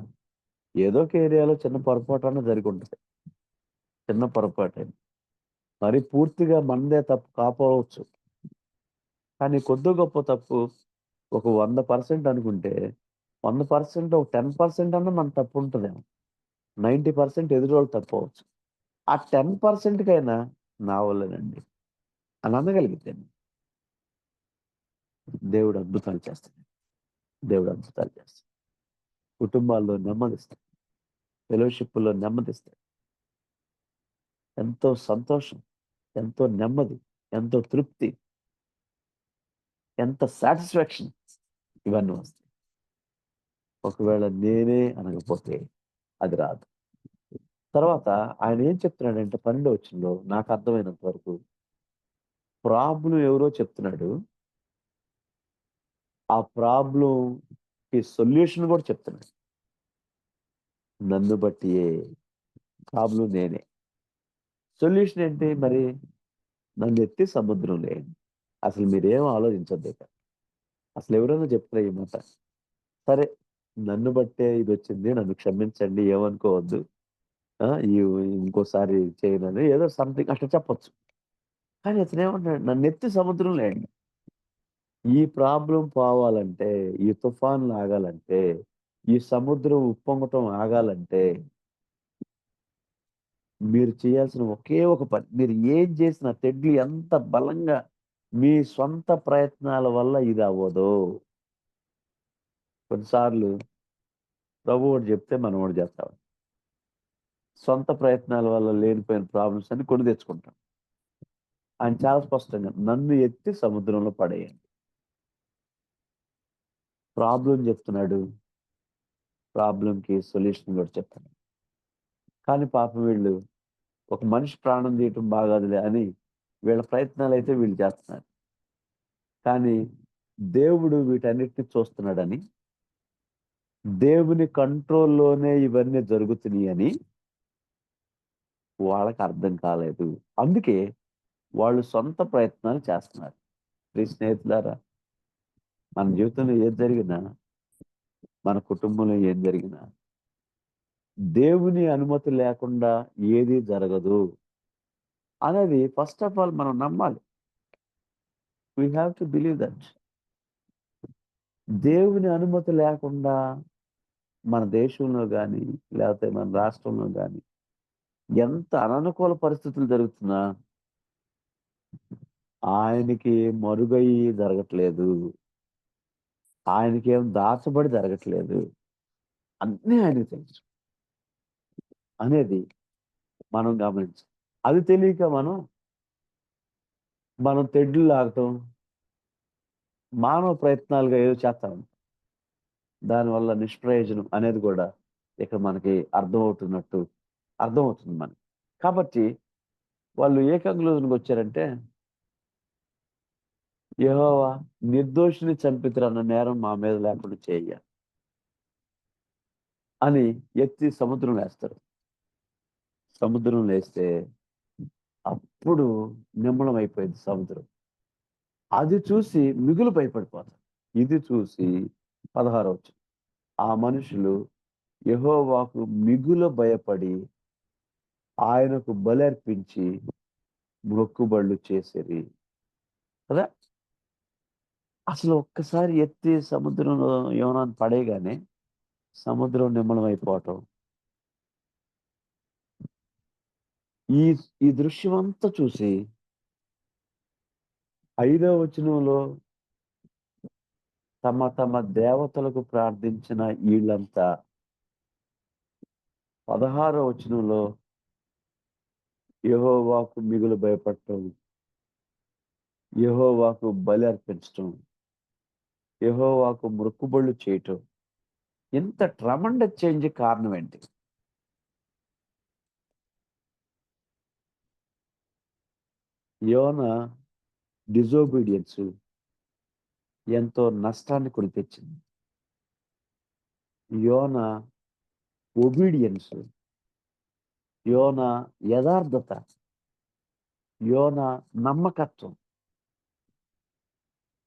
ఏదో ఒక ఏరియాలో చిన్న పొరపాటన్నా జరిగుంటది. చిన్న పొరపాటే. మరి పూర్తిగా మనదే తప్పు కాపోవచ్చు. కానీ కొద్దో గొప్పో తప్పు ఒక 100% అనుకుంటే, 100% ఒక 10% అన్నా మన తప్పుంటదేమో. 90% ఎదురోళ్ళ తప్పవచ్చు. ఆ 10%కైనా నా వల్లేనండి అని అనగలిగితే దేవుడు అద్భుతాలు చేస్తాడు. దేవుడు అద్భుతాలు చేస్తాడు. కుటుంబాల్లో నెమ్మదిస్తాడు. ఫెలోషిప్‌లో నెమ్మదిస్తాడు. ఎంతో సంతోషం, ఎంతో నెమ్మది, ఎంతో తృప్తి, ఎంత సాటిస్ఫాక్షన్ ఇవన్నీ వస్తాయి. ఒకవేళ నేనే అనకపోతే అది రాదు. తర్వాత ఆయన ఏం చెప్తున్నాడంటే 12వ వచనంలో నాకు అర్థమైనంత వరకు ప్రాబ్లమ్ ఎవరో చెప్తున్నాడు. ఆ ప్రాబ్లమ్‌కి సొల్యూషన్ కూడా చెప్తున్నాడు. నన్ను బట్టియే ప్రాబ్లమ్ నేనే. సొల్యూషన్ ఏంటి మరి? నన్నెత్తి సముద్రంలో ఎయండి. అసలు మీరేం ఆలోచించొద్దిక. అసలెవరైనా చెప్తారా ఈ మాట? సరే, నన్ను బట్టే ఇదొచ్చింది. నన్ను క్షమించండి. ఏమనుకోవద్దు. ఆ! ఇంకోసారి చేయనని ఏదో సంథింగ్ అట్లా చెప్పొచ్చు. కానీ అతనేమంటున్నాడు, నన్నెత్తి సముద్రంలో ఎయండి. ఈ ప్రాబ్లమ్ పోవాలంటే, ఈ తుఫాన్లు ఆగాలంటే, ఈ సముద్రం ఉప్పొంగటం ఆగాలంటే, మీరు చేయాల్సిన ఒకే ఒక పని. మీరు ఏం చేసినా తెడ్లు ఎంత బలంగా మీ స్వంత ప్రయత్నాల వల్ల ఇది అవ్వదు. కొన్నిసార్లు ప్రభు ఒకటి చెప్తే మనం ఒకటి చేస్తాం. సొంత ప్రయత్నాల వల్ల లేనిపోయిన ప్రాబ్లమ్స్ అన్ని కొని తెచ్చుకుంటాం. ఆయన చాలా స్పష్టంగా నన్ను ఎత్తి సముద్రంలో పడేయండి. ప్రాబ్లమ్ చెప్తున్నాడు. ప్రాబ్లమ్‌కి సొల్యూషన్ కూడా చెప్తున్నాడు. కానీ పాపం వీళ్ళు ఒక మనిషి ప్రాణం తీయటం బాగాదులే అని వీళ్ళ ప్రయత్నాలైతే వీళ్ళు చేస్తున్నారు. కానీ దేవుడు వీటన్నిటిని చూస్తున్నాడని, దేవుని కంట్రోల్‌లోనే ఇవన్నీ జరుగుతున్నాయని వాళ్ళకి అర్థం కాలేదు. అందుకే వాళ్ళు సొంత ప్రయత్నాలు చేస్తున్నారు. ప్రియ స్నేహితులారా, మన జీవితంలో ఏది జరిగినా, మన కుటుంబంలో ఏం జరిగినా, దేవుని అనుమతి లేకుండా ఏది జరగదు అనేది ఫస్ట్ ఆఫ్ ఆల్ మనం నమ్మాలి. We have to believe that. దేవుని అనుమతి లేకుండా మన దేశంలో గాని, లేకపోతే మన రాష్ట్రంలో గాని ఎంత అననుకూల పరిస్థితులు జరుగుతున్నా ఆయనకి మరుగయ్యి జరగట్లేదు. ఆయనకేం దాచబడి జరగట్లేదు. అన్నీ ఆయనకి తెలుసు అనేది మనం గమనించాలి. అది తెలియక మనం తెడ్లు లాగటం, మానవ ప్రయత్నాలుగా ఏదో చేస్తా ఉంటాం. దానివల్ల నిష్ప్రయోజనం అనేది కూడా ఇక్కడ మనకి అర్థమవుతున్నట్టు అర్థమవుతుంది మనకి. కాబట్టి వాళ్ళు ఏ కంక్లూజన్‌కి వచ్చారంటే, యెహోవా నిర్దోషిని చంపితిరన్న నేరం మా మీద లేకుండా చెయ్య అని ఎత్తి సముద్రంలో ఏస్తారు. సముద్రంలో ఏస్తే అప్పుడు నిమ్మళమైపోయింది సముద్రం. అది చూసి మిగులు భయపడిపోతారు. ఇది చూసి 16 వచనం. ఆ మనుషులు యెహోవాకు మిగుల భయపడి ఆయనకు బలర్పించి మొక్కుబళ్ళు చేసిరి. కదా! అసలు ఒక్కసారి ఎత్తి సముద్రంలో యోనాను పడేయగానే సముద్రం నిమ్మళమైపోవటం. ఈ ఈ దృశ్యమంతా చూసి 5వ వచనంలో తమ తమ దేవతలకు ప్రార్థించిన ఈళ్ళంతా 16వ వచనంలో యెహోవాకు మిగులు భయపడటం, యెహోవాకు బలి అర్పించటం, యెహోవాకు మొక్కుబళ్ళు చేయటం. ఇంత ట్రమండస్ చేంజ్‌కి కారణం ఏంటి? యోనా డిజోబీడియన్స్ ఎంతో నష్టాన్ని కొని తెచ్చింది. యోనా ఒబీడియన్స్, యోనా యథార్థత, యోనా నమ్మకత్వం,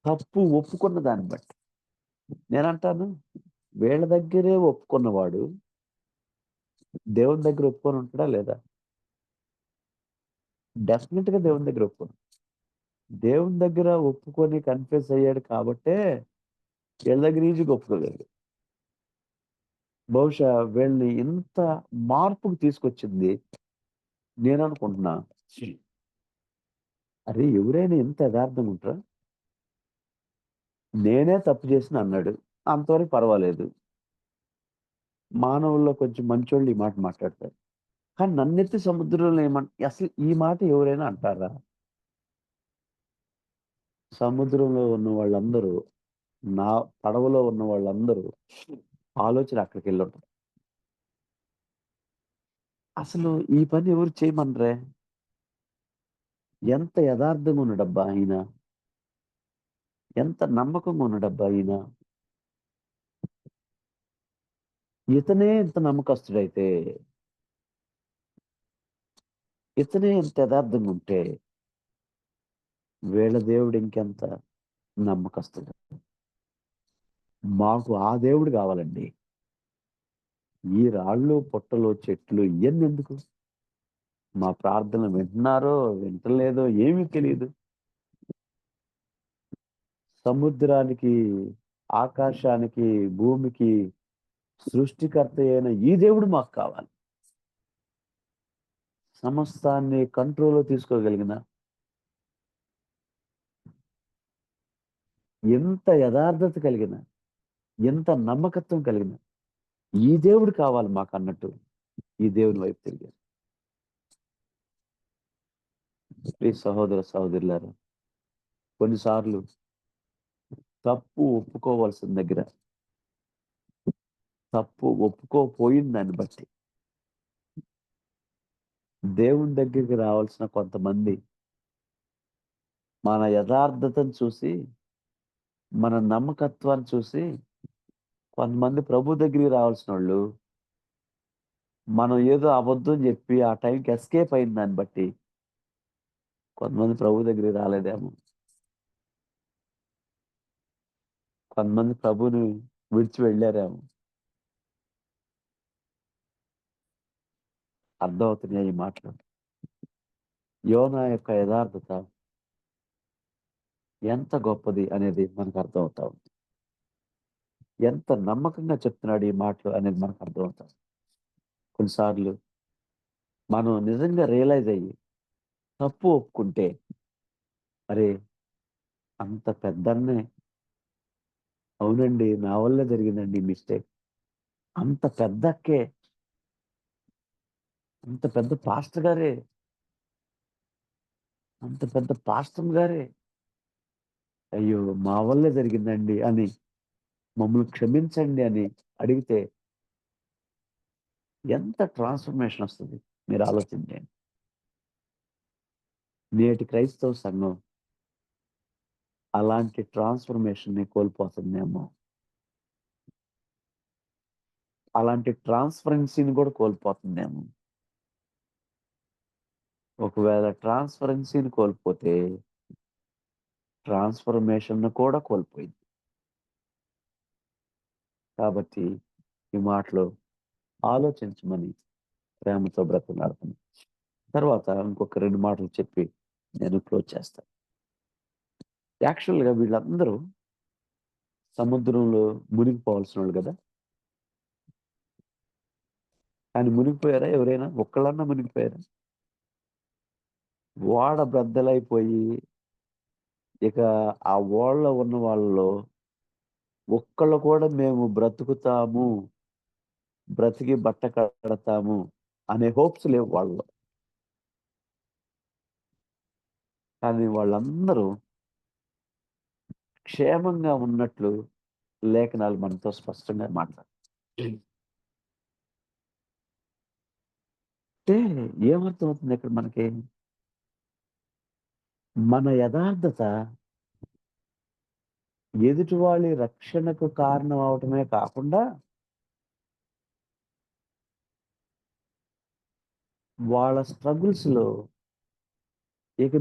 తప్పు ఒప్పుకున్న దాన్ని బట్టి. నేనంటాను వీళ్ళ దగ్గరే ఒప్పుకున్నవాడు దేవుని దగ్గర ఒప్పుకొని ఉంటాడా లేదా? డెఫినిట్‌గా దేవుని దగ్గర ఒప్పుకోను. దేవుని దగ్గర ఒప్పుకొని కన్ఫెస్ అయ్యాడు కాబట్టే వీళ్ళ దగ్గర ఈజీగా ఒప్పుకోగలిగాడు. బహుశా వీళ్ళని ఇంత మార్పుకు తీసుకొచ్చింది నేననుకుంటున్నా. అరే! ఎవరైనా ఇంత యథార్థంగా ఉంటారా? నేనే తప్పు చేసినా అన్నాడు. అంతవరకు పర్వాలేదు. మానవుల్లో కొంచెం మంచోళ్ళు ఈ మాట మాట్లాడతారు. కానీ నన్నెత్తి సముద్రంలో అసలు ఈ మాట ఎవరైనా అంటారా? సముద్రంలో ఉన్న వాళ్ళందరూ, నా పడవలో ఉన్న వాళ్ళందరూ ఆలోచన అక్కడికెళ్ళుంటది. అసలు ఈ పని ఎవరు చేయమనరే? ఎంత యథార్థంగా ఉన్నాడబ్బా ఈయన! ఎంత నమ్మకంగా ఉన్నాడబ్బా ఈయన! ఇతనే ఇంత నమ్మకస్తుడైతే, ఇతనే ఇంత యథార్థంగా ఉంటే, వీళ్ళ దేవుడు ఇంకెంత నమ్మకస్తుడు. మాకు ఆ దేవుడు కావాలండి. ఈ రాళ్ళు, పుట్టలు, చెట్లు ఇయన్నెందుకు? మా ప్రార్థనలు వింటున్నారో, వింటలేదో ఏమీ తెలీదు. సముద్రానికి, ఆకాశానికి, భూమికి సృష్టికర్త అయిన ఈ దేవుడు మాకు కావాలి. సమస్తాన్ని కంట్రోల్‌లో తీసుకోగలిగిన, ఎంత యథార్థత కలిగిన, ఎంత నమ్మకత్వం కలిగిన ఈ దేవుడు కావాలి మాకన్నట్టు ఈ దేవుని వైపు తిరిగారు. ప్రియ సహోదర సహోదరులారా, కొన్నిసార్లు తప్పు ఒప్పుకోవాల్సిన దగ్గర, తప్పు ఒప్పుకోపోయిన దాన్ని బట్టి దేవుని దగ్గరికి రావాల్సిన కొంతమంది మన యథార్థతను చూసి, మన నమ్మకత్వాన్ని చూసి కొంతమంది ప్రభు దగ్గరికి రావాల్సినోళ్ళు, మనం ఏదో అబద్ధం చెప్పి ఆ టైంకి ఎస్కేప్ అయిన దాన్ని బట్టి కొంతమంది ప్రభు దగ్గరికి రాలేదేమో. కొంతమంది ప్రభువుని విడిచి వెళ్ళారేమో. అర్థమవుతున్నాయా ఈ మాటలు? యోనా యొక్క యథార్థత ఎంత గొప్పది అనేది మనకు అర్థమవుతా ఉంది. ఎంత నమ్మకంగా చెప్తున్నాడు ఈ మాటలు అనేది మనకు అర్థమవుతాది. కొన్నిసార్లు మనం నిజంగా రియలైజ్ అయ్యి తప్పు ఒప్పుకుంటే, అరే! అంత పెద్దన్నే అవునండి. నా వల్లే జరిగిందండి ఈ మిస్టేక్. అంత పెద్దక్కే, అంత పెద్ద పాస్టర్ గారే, అంత పెద్ద పాస్టర్ గారే, అయ్యో! మా వల్లే జరిగిందండి అని మమ్మల్ని క్షమించండి అని అడిగితే ఎంత ట్రాన్స్‌ఫర్మేషన్ ఒస్తది. మీరు ఆలోచించండి. నేటి క్రైస్తవ సంఘం అలాంటి ట్రాన్స్ఫర్మేషన్‌ని కోల్పోతుందేమో. అలాంటి ట్రాన్స్‌పరెన్సీని కూడా కోల్పోతుందేమో. ఒకవేళ ట్రాన్స్‌పరెన్సీని కోల్పోతే ట్రాన్స్‌ఫర్మేషన్‌ని కూడా కోల్పోయింది. కాబట్టి ఈ మాటలు ఆలోచించమని ప్రేమతో బ్రతిమలాడుతున్నాను. తర్వాత ఇంకొక 2 మాటలు చెప్పి నేను క్లోజ్ చేస్తాను. యాక్చువల్‌గా వీళ్ళందరూ సముద్రంలో మునిగిపోవాల్సినోళ్ళు గదా! కానీ మునిగిపోయారా ఎవరైనా? ఒక్కళ్ళన్నా మునిగిపోయారా? ఓడ బ్రద్దలైపోయి ఇక ఆ ఓడలో ఉన్న వాళ్ళలో ఒక్కళ్ళు కూడా మేము బ్రతుకుతాము, బ్రతికి బట్ట కడతాము అనే హోప్స్ లేవు వాళ్ళలో. కానీ వాళ్ళందరూ క్షేమంగా ఉన్నట్లు లేఖనాలు మనతో స్పష్టంగా మాట్లాడతాయి. అంటే ఏమర్థమవుతుంది ఇక్కడ మనకి? మన యథార్థత ఎదుటి వాళ్ళ రక్షణకు కారణం అవటమే కాకుండా, వాళ్ళ స్ట్రగుల్స్‌లో ఇక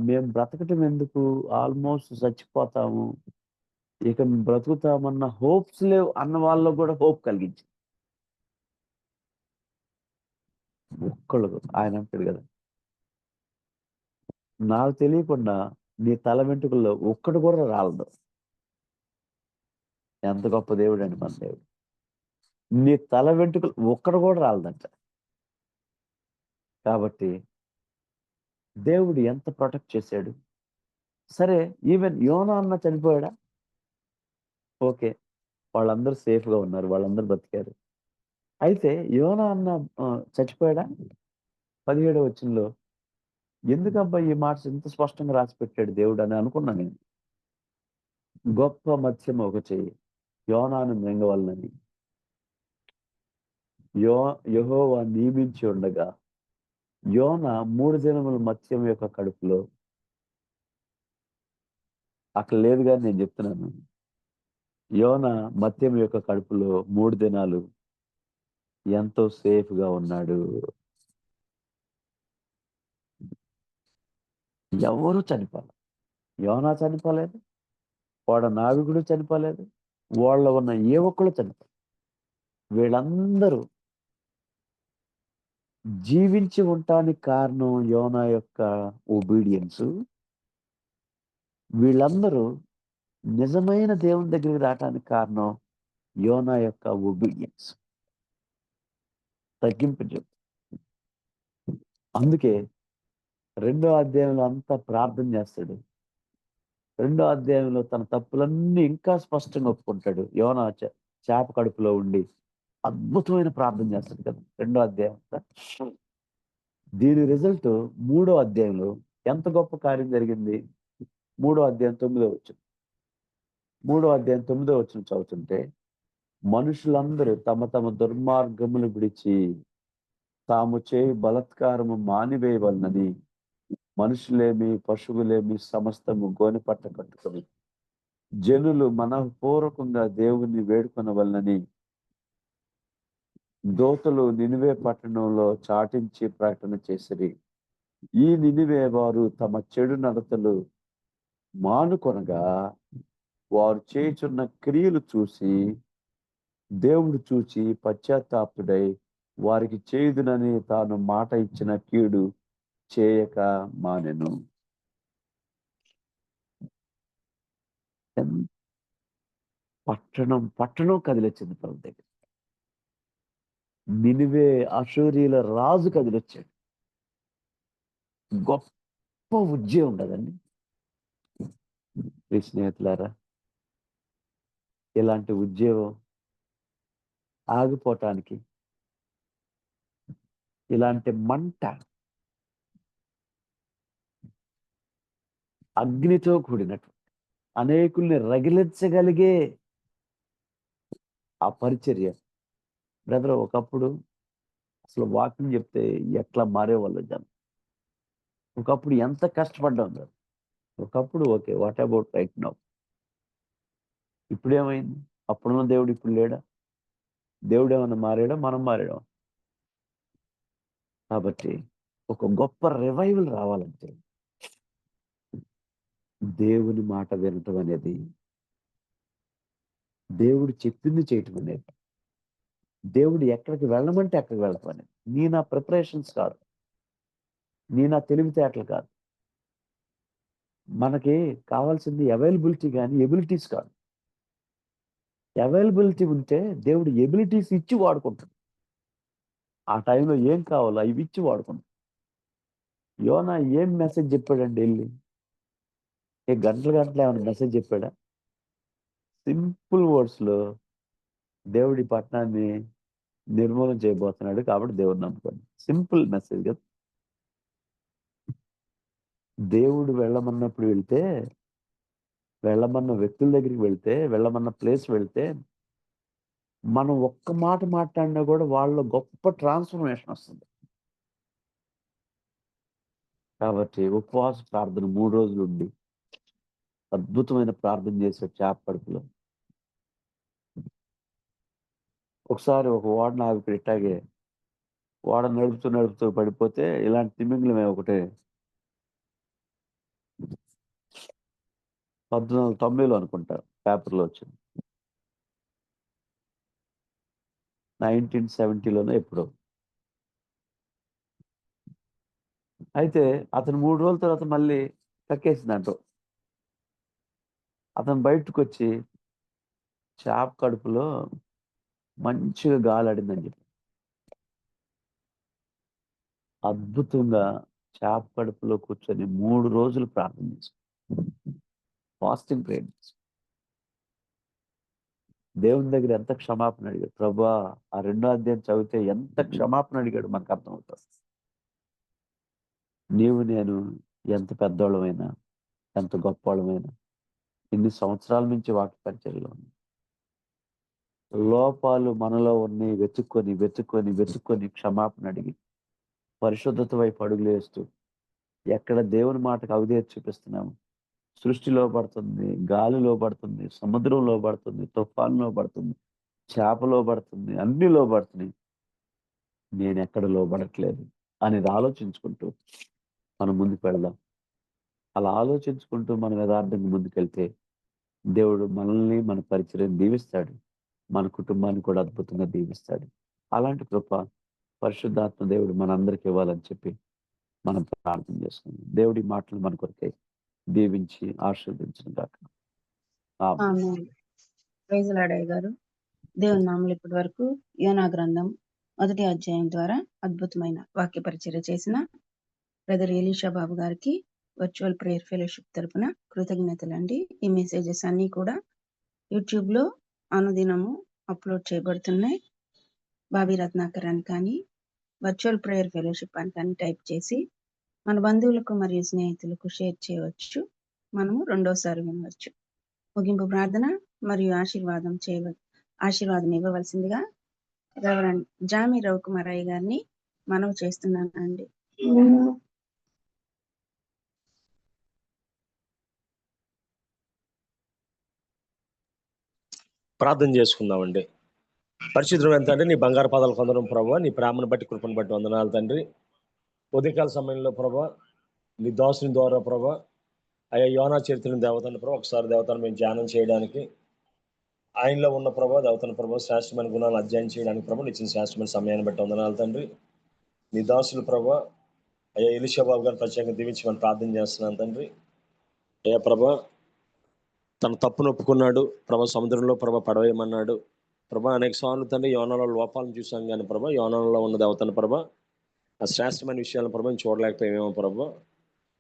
మేము బ్రతకటం ఎందుకు? ఆల్‌మోస్ట్ చచ్చిపోతాము. ఇక బ్రతుకుతామన్న హోప్స్ లేవు అన్న వాళ్ళలో గూడా హోప్ కలిగించింది. ఒక్కళ్ళు ఆయన అంటాడు గదా! నాకు తెలియకుండా నీ తల వెంట్రుకల్లో ఒక్కటి కూడా రాలదు. ఎంత గొప్ప దేవుడండి మన దేవుడు. నీ తల వెంట్రుకలు ఒక్కటి కూడా రాలదంట. కాబట్టి దేవుడు ఎంత ప్రొటెక్ట్ చేశాడు. సరే, ఈవెన్ యోనా అన్న చనిపోయాడా? ఓకే. వాళ్ళందరూ సేఫ్‌గా ఉన్నారు. వాళ్ళందరూ బతికారు. అయితే యోనా అన్న చచ్చిపోయాడా? 17వ వచనంలో ఎందుకబ్బా ఈ మాట ఇంత స్పష్టంగా రాసిపెట్టాడు దేవుడని అనుకున్నా నేను. గొప్ప మత్స్యం ఒక చెయ్యి యోనాను మింగవలనని యో యెహోవా నియమించి ఉండగా యోనా 3 దినములు మత్స్యం యొక్క కడుపులో అక్కడ లేదు గాని నేను చెప్తున్నాను. యోనా మత్స్యం యొక్క కడుపులో 3 దినాలు ఎంతో సేఫ్‌గా ఉన్నాడు. ఎవ్వరూ చనిపోల. యోనా చనిపోలేదు. వాడ నావికుడు చనిపోలేదు. వాళ్ళలో ఉన్న ఏ ఒక్కళ్ళు చనిపోలేదు. వీళ్ళందరూ జీవించి ఉండటానికి కారణం యోనా యొక్క ఒబీడియన్సు. వీళ్ళందరూ నిజమైన దేవుని దగ్గరికి రావటానికి కారణం యోనా యొక్క ఒబీడియన్స్. తగ్గింపు చెప్పు. అందుకే రెండో అధ్యాయంలో అంతా ప్రార్థన చేస్తాడు. రెండో అధ్యాయంలో తన తప్పులన్నీ ఇంకా స్పష్టంగా ఒప్పుకుంటాడు. యోనా చేప కడుపులో ఉండి అద్భుతమైన ప్రార్థన చేస్తాడు కదా! రెండో అధ్యాయం అంతా. దీని రిజల్ట్ మూడో అధ్యాయంలో ఎంత గొప్ప కార్యం జరిగింది? మూడో అధ్యాయం 9వ వచనం. మూడో అధ్యాయం 9వ వచనం చదువుతుంటే, మనుషులందరూ తమ తమ దుర్మార్గములు విడిచి తాము చేయు బలాత్కారము మానివేయవలనని మనుషులేమి, పశువులేమి సమస్తము గోనెపట్ట కట్టుకొని జనులు మనఃపూర్వకంగా దేవుని వేడుకొనవలనని దూతలు నినివే పట్టణంలో చాటించి ప్రకటన చేసిరి. ఈ నినివే వారు తమ చెడు నడతలు మానుకొనగా వారు చేయుచున్న క్రియలు చూసి దేవుడు చూచి పశ్చాత్తాపుడై వారికి చేయుదునని తాను మాట ఇచ్చిన కీడు చేయక మానెను. ఎన్- పట్టణం కదిలొచ్చింది ప్రభు దగ్గర. నినివే అషూరీల రాజు కదిలొచ్చాడు. గొప్ప ఉద్యమం కదండి. ప్రియ స్నేహితులారా, ఇలాంటి ఉద్యమం ఆగిపోవటానికి, ఇలాంటి మంట అగ్నితో కూడినట్టు అనేకుల్ని రగిలించగలిగే ఆ పరిచర్య. బ్రదర్, ఒకప్పుడు అసలు వాక్యం చెప్తే ఎట్లా మారేవాళ్ళు జనం. ఒకప్పుడు ఎంత కష్టపడ్డాం కదా. ఒకప్పుడు okay, what about right now? ఇప్పుడేమైంది? అప్పుడున్న దేవుడు ఇప్పుడు లేడా? దేవుడు ఏమన్నా మారాడా? మనం మారాడా? కాబట్టి ఒక గొప్ప రివైవల్ రావాలంటే దేవుని మాట వినటం అనేది, దేవుడు చెప్పింది చేయటం అనేది, దేవుడు ఎక్కడికి వెళ్ళమంటే అక్కడికి వెళ్ళటం అనేది. నీ నా ప్రిపరేషన్స్ కాదు, నీ నా తెలివితేటలు కాదు. మనకి కావాల్సింది అవైలబిలిటీ కానీ ఎబిలిటీస్ కాదు. అవైలబిలిటీ ఉంటే దేవుడు ఎబిలిటీస్ ఇచ్చి వాడుకుంటాడు. ఆ టైంలో ఏం కావాలో అవి ఇచ్చి వాడుకుంటాడు. యోనా ఏం మెసేజ్ చెప్పాడండి వెళ్ళి? గంటలు గంటలు ఏమైనా మెసేజ్ చెప్పాడా? సింపుల్ వర్డ్స్ లో దేవుడి పట్టణాన్ని నిర్మూలన చేయబోతున్నాడు కాబట్టి దేవుడు నమ్ముకోండి. సింపుల్ మెసేజ్ కదా. దేవుడు వెళ్ళమన్నప్పుడు వెళ్తే, వెళ్ళమన్న వ్యక్తుల దగ్గరికి వెళ్తే, వెళ్ళమన్న ప్లేస్ వెళ్తే, మనం ఒక్క మాట మాట్లాడినా కూడా వాళ్ళ గొప్ప ట్రాన్స్ఫర్మేషన్ వస్తుంది. కాబట్టి ఉపవాస ప్రార్థన 3 రోజులు ఉండి అద్భుతమైన ప్రార్థన చేసే చేప కడుపులో. ఒకసారి ఒక ఓడ నావికుడు ఇట్టాగే ఓడ నడుపుతూ నడుపుతూ పడిపోతే ఇలాంటి తిమింగలమే ఒకటే 1490లో అనుకుంటా పేపర్లో వచ్చింది. 1970లోనే ఎప్పుడో. అయితే అతను 3 రోజుల తర్వాత మళ్ళీ కక్కేసిందంట. అతను బయటకు వచ్చి చేప కడుపులో మంచిగా గాలాడిందని చెప్పి అద్భుతంగా చేప కడుపులో కూర్చొని 3 రోజులు ప్రార్థన చేశాడు. ఫాస్టింగ్ ప్రేయర్ చేశాడు. దేవుని దగ్గర ఎంత క్షమాపణ అడిగాడు. ప్రభా, ఆ 2వ అధ్యాయం చదివితే ఎంత క్షమాపణ అడిగాడు మనకు అర్థమవుతుంది. నీవు నేను ఎంత పెద్దోళ్ళమైనా, ఎంత గొప్పవాళ్ళమైనా, ఇన్ని సంవత్సరాల నుంచి వాక్య పరిచర్యలో ఉంది, లోపాలు మనలో ఉన్నాయి వెతుక్కొని వెతుక్కొని వెతుక్కొని క్షమాపణ అడిగి పరిశుద్ధత వైపు అడుగులు వేస్తూ ఎక్కడ దేవుని మాటకు అవిధేయత చూపిస్తున్నాము, సృష్టి లోబడుతుంది, గాలి లోబడుతుంది, సముద్రం లోబడుతుంది, తుఫాను లోబడుతుంది, చేప లోబడుతుంది, అన్ని లోబడుతున్నాయి, నేను ఎక్కడ లోబడట్లేదు అనేది ఆలోచించుకుంటూ మనం ముందుకు వెళ్దాం. అలా ఆలోచించుకుంటూ మనం యథార్థంగా ముందుకెళ్తే దేవుడు మనల్ని, మన పరిచర్యను దీవిస్తాడు. మన కుటుంబాన్ని కూడా అద్భుతంగా దీవిస్తాడు. అలాంటి కృప పరిశుద్ధాత్మ దేవుడు మనందరికి ఇవ్వాలని చెప్పి మనం ప్రార్థన చేసుకుందాం. దేవుడి మాటలు మన కొరకై దీవించి ఆశీర్వదించిన గాక. ఆమేన్. ఆమేన్. ప్రైజ్ లార్డ్ అయ్య గారు. దేవుని నామములో ఇప్పటి వరకు యోనా గ్రంథం 1వ అధ్యాయం ద్వారా అద్భుతమైన వాక్య పరిచర్య చేసిన బ్రదర్ ఎలీషా బాబు గారికి వర్చువల్ ప్రేయర్ ఫెలోషిప్ తరపున కృతజ్ఞతలండి. ఈ మెసేజెస్ అన్నీ కూడా యూట్యూబ్ లో అనుదినము అప్లోడ్ చేయబడుతున్నాయి. బాబీ రత్నాకర్ అని కానీ వర్చువల్ ప్రేయర్ ఫెలోషిప్ అని కానీ టైప్ చేసి మన బంధువులకు మరియు స్నేహితులకు షేర్ చేయవచ్చు. మనము రెండోసారి వినవచ్చు. ముగింపు ప్రార్థన మరియు ఆశీర్వాదం ఇవ్వవలసిందిగా రెవరెండ్ జామి రవికుమారయ్య గారిని మనవి చేస్తున్నానండి. ప్రార్థన చేసుకుందామండి. పరిశుద్ధుడైన తండ్రి, నీ బంగారు పాదాలు కొందరం ప్రభావ, నీ ప్రేమను బట్టి కృపను బట్టి వందనాలు తండ్రి. ఉదయకాల సమయంలో ప్రభా, నీ దాసుని ద్వారా ప్రభా, అయ్యా యోనా చరిత్రను దేవతను ప్రభా, ఒకసారి దేవతను మేము ధ్యానం చేయడానికి, ఆయనలో ఉన్న ప్రభా దేవతను ప్రభా శ్రేష్టమైన గుణాలను అధ్యయనం చేయడానికి ప్రభా ఇచ్చిన శ్రేష్టమైన సమయాన్ని బట్టి వందనాలు తండ్రి. నీ దాసులు ప్రభా అయ్యా ఎలీషా బాబు గారిని ప్రత్యేకంగా దీవించి మనం ప్రార్థన చేస్తున్నాను తండ్రి. అయ్యా ప్రభా, తన తప్పును ఒప్పుకున్నాడు ప్రభా, సముద్రంలో ప్రభా పడవేయమన్నాడు ప్రభా. అనేక సార్లు తండ్రి యోనాలో లోపాలను చూసాం కానీ ప్రభా, యోనాలో ఉన్న దేవతను ప్రభా ఆ శ్రేష్టమైన విషయాలను ప్రభా చూడలేకపోయామేమో ప్రభా.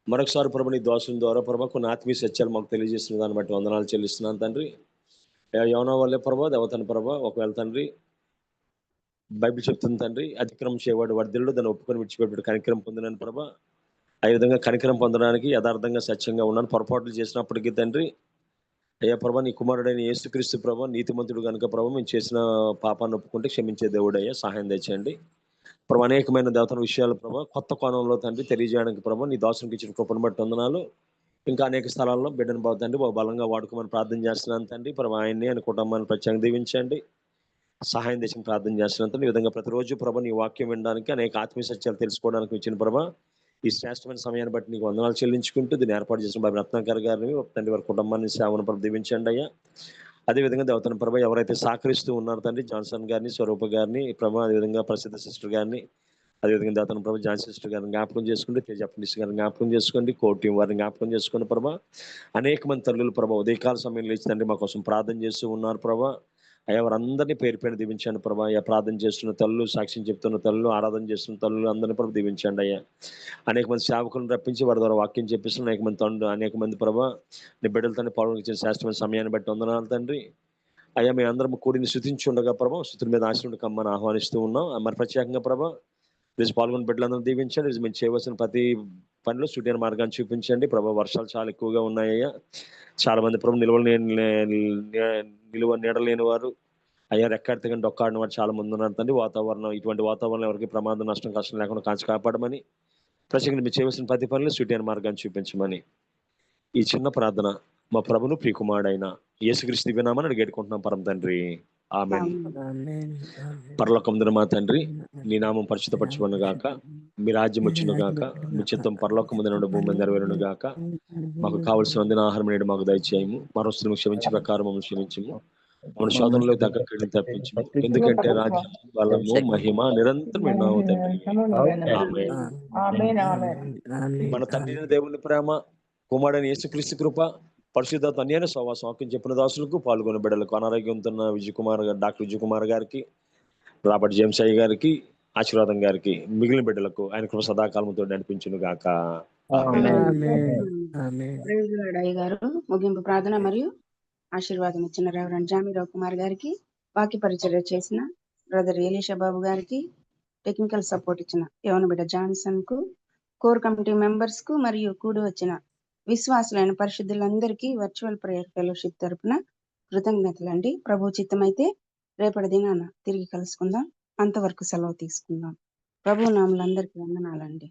మరొకసారి ప్రభా నీ దోషం ద్వారా ప్రభా కొన్ని ఆత్మీయ సత్యాలు మాకు తెలియజేస్తున్న దాన్ని బట్టి వందనాలు చెల్లిస్తున్నాను తండ్రి. యోనా వల్లే ప్రభా దేవతను ప్రభా, ఒకవేళ తండ్రి బైబిల్ చెప్తుంది తండ్రి, అతిక్రమం చేయవాడు వర్ధిల్లుడు, దాన్ని ఒప్పుకొని విడిచిపెట్టాడు కనికరం పొందినాను ప్రభా. ఆ విధంగా కనికరం పొందడానికి యథార్థంగా సత్యంగా ఉన్నాను. పొరపాట్లు చేసినప్పటికీ తండ్రి అయ్యా ప్రభా, నీ కుమారుడైన యేసుక్రీస్తు ప్రభా నీతిమంతుడు కనుక ప్రభా మేము చేసిన పాపాన్ని ఒప్పుకుంటే క్షమించే దేవుడు అయ్యా, సహాయం తెచ్చండి. ప్రభు అనేకమైన దేవతల విషయాలు ప్రభు కొత్త కోణంలో తండ్రి తెలియజేయడానికి ప్రభు నీ దాసునికి ఇచ్చిన కృపను బట్టి వందనాలు. ఇంకా అనేక స్థలాల్లో బిడ్డను బాగు తండ్రి బాగు బలంగా వాడుకోమని ప్రార్థన చేస్తున్నాను తండ్రి. ప్రభు ఆయన్ని ఆయన కుటుంబాన్ని ప్రత్యేకంగా దీవించండి, సహాయం చేసి ప్రార్థన చేస్తున్నాను తండ్రి. ఈ విధంగా ప్రతిరోజు ప్రభు నీ వాక్యం వినడానికి, అనేక ఆత్మీయ సత్యాలు తెలుసుకోవడానికి ఇచ్చిన ప్రభు ఈ శ్రేష్టమైన సమయాన్ని బట్టి నీకు వందనాలు చెల్లించుకుంటూ దీన్ని ఏర్పాటు చేసిన బాబు రత్నాకర్ గారిని తండ్రి వారి కుటుంబాన్ని సేవను ప్రభు దీవించండి అయ్యా. అదేవిధంగా దేవతన ప్రభ ఎవరైతే సహకరిస్తూ ఉన్నారు తండ్రి, జాన్సన్ గారిని, స్వరూప గారిని ప్రభు, అదేవిధంగా ప్రసిద్ధ సిస్టర్ గారిని, అదేవిధంగా దేవతన ప్రభ జాన్ సిస్టర్ గారిని జ్ఞాపకం చేసుకోండి, తేజ పండిస్ గారిని జ్ఞాపకం చేసుకోండి, కోర్ టీం వారిని జ్ఞాపకం చేసుకోండి ప్రభ. అనేక మంది తల్లులు ప్రభ ఉదయకాల సమయంలో ఇచ్చి తండ్రి మా కోసం ప్రార్థన చేస్తూ ఉన్నారు ప్రభ. అయ్యా వారందరినీ పేరు పేరు దీవించండి ప్రభా. అయ్యా ప్రార్థన చేస్తున్న తల్లు, సాక్ష్యం చెప్తున్న తల్లు, ఆరాధన చేస్తున్న తల్లు అందరినీ ప్రభు దీవించండి అయ్యా. అనేక మంది సేవకులను రప్పించి వారి ద్వారా వాక్యం చెప్పిస్తున్న అనేక మంది ప్రభా నీ బిడ్డలతో పాల్గొని శాస్త్రమైన సమయాన్ని బట్టి వందనాలు తండ్రి. అయ్యా మేము అందరం కూడిని స్తుతించి ఉండగా ప్రభా స్తుతుల మీద ఆశీర్వాదం కమ్మని ఆహ్వానిస్తూ ఉన్నాం. మరి ప్రత్యేకంగా ప్రభా ఈరోజు పాల్గొని బిడ్డలందరూ దీవించండి. ఈరోజు మేము చేయవలసిన ప్రతి పనిలో సుటైన మార్గాన్ని చూపించండి ప్రభా. వర్షాలు చాలా ఎక్కువగా ఉన్నాయ్యా. చాలా మంది ప్రభు నిలువ నీడలేని వారు అయ్యా, రెక్కాడితే డొక్కాడిన వారు చాలా మంది ఉన్నారు తండ్రి. వాతావరణం ఇటువంటి వాతావరణం ఎవరికి ప్రమాదం, నష్టం, కష్టం లేకుండా కాచి కాపాడమని, ప్రత్యేకంగా మీరు చేయవలసిన ప్రతి పనులు సుటైన మార్గాన్ని చూపించమని ఈ చిన్న ప్రార్థన మా ప్రభును ప్రియకుమారుడైన యేసుక్రీస్తు దివ్యనామమున అడిగేడుకుంటున్నాం పరమ తండ్రి, ఆమేన్. పరలోకమందున మా తండ్రి, నీ నామం పరిశుద్ధపరచబడును గాక, మీ రాజ్యం వచ్చును గాక, మీ చిత్తం పరలోకమందున నుండి భూమి మీద నెరవేరును గాక. మాకు కావలసిన అందిన ఆహారం నేడు మాకు దయచేయము, మరోస్తులను క్షమించే ప్రకారం మమ్మల్ని క్షమించము, మన శోధనలో తగ్గ తప్పించము, ఎందుకంటే రాజ్యం, బలము, మహిమ నిరంతరం ఎన్నో తండ్రి. మన తండ్రి దేవుని ప్రేమ, కుమారుడైన యేసుక్రీస్తు కృప, పరిశుద్ధ అన్యాయ సహవాసం వాక్యం చెప్పిన దాసులకు, పాల్గొన్న బిడ్డలకు, అనారోగ్యంతో ఉన్న డాక్టర్ విజయ్ కుమార్ గారికి, రాబర్ట్ జేమ్స్ అయ్య గారికి, ఆశీర్వాదం గారికి, మిగిలిన బిడ్డలకు ఆయన కృప సదాకాలంతో నడిపించును గాక. అయ్య గారు ముగింపు ప్రార్థన మరియు ఆశీర్వాదం ఇచ్చిన రెవరెండ్ జామీరావు కుమార్ గారికి, వాక్య పరిచర్య చేసిన బ్రదర్ ఎలీషా బాబు గారికి, టెక్నికల్ సపోర్ట్ ఇచ్చిన యవన బిడ్డ జాన్సన్ కు, కోర్ కమిటీ మెంబర్స్ కు మరియు కూడి వచ్చిన విశ్వాసులైన పరిశుద్ధులందరికీ వర్చువల్ ప్రేయర్ ఫెలోషిప్ తరపున కృతజ్ఞతలండి. ప్రభు చిత్తమైతే రేపటి దినాన తిరిగి కలుసుకుందాం. అంతవరకు సెలవు తీసుకుందాం. ప్రభు నామలందరికీ వందనాలండి.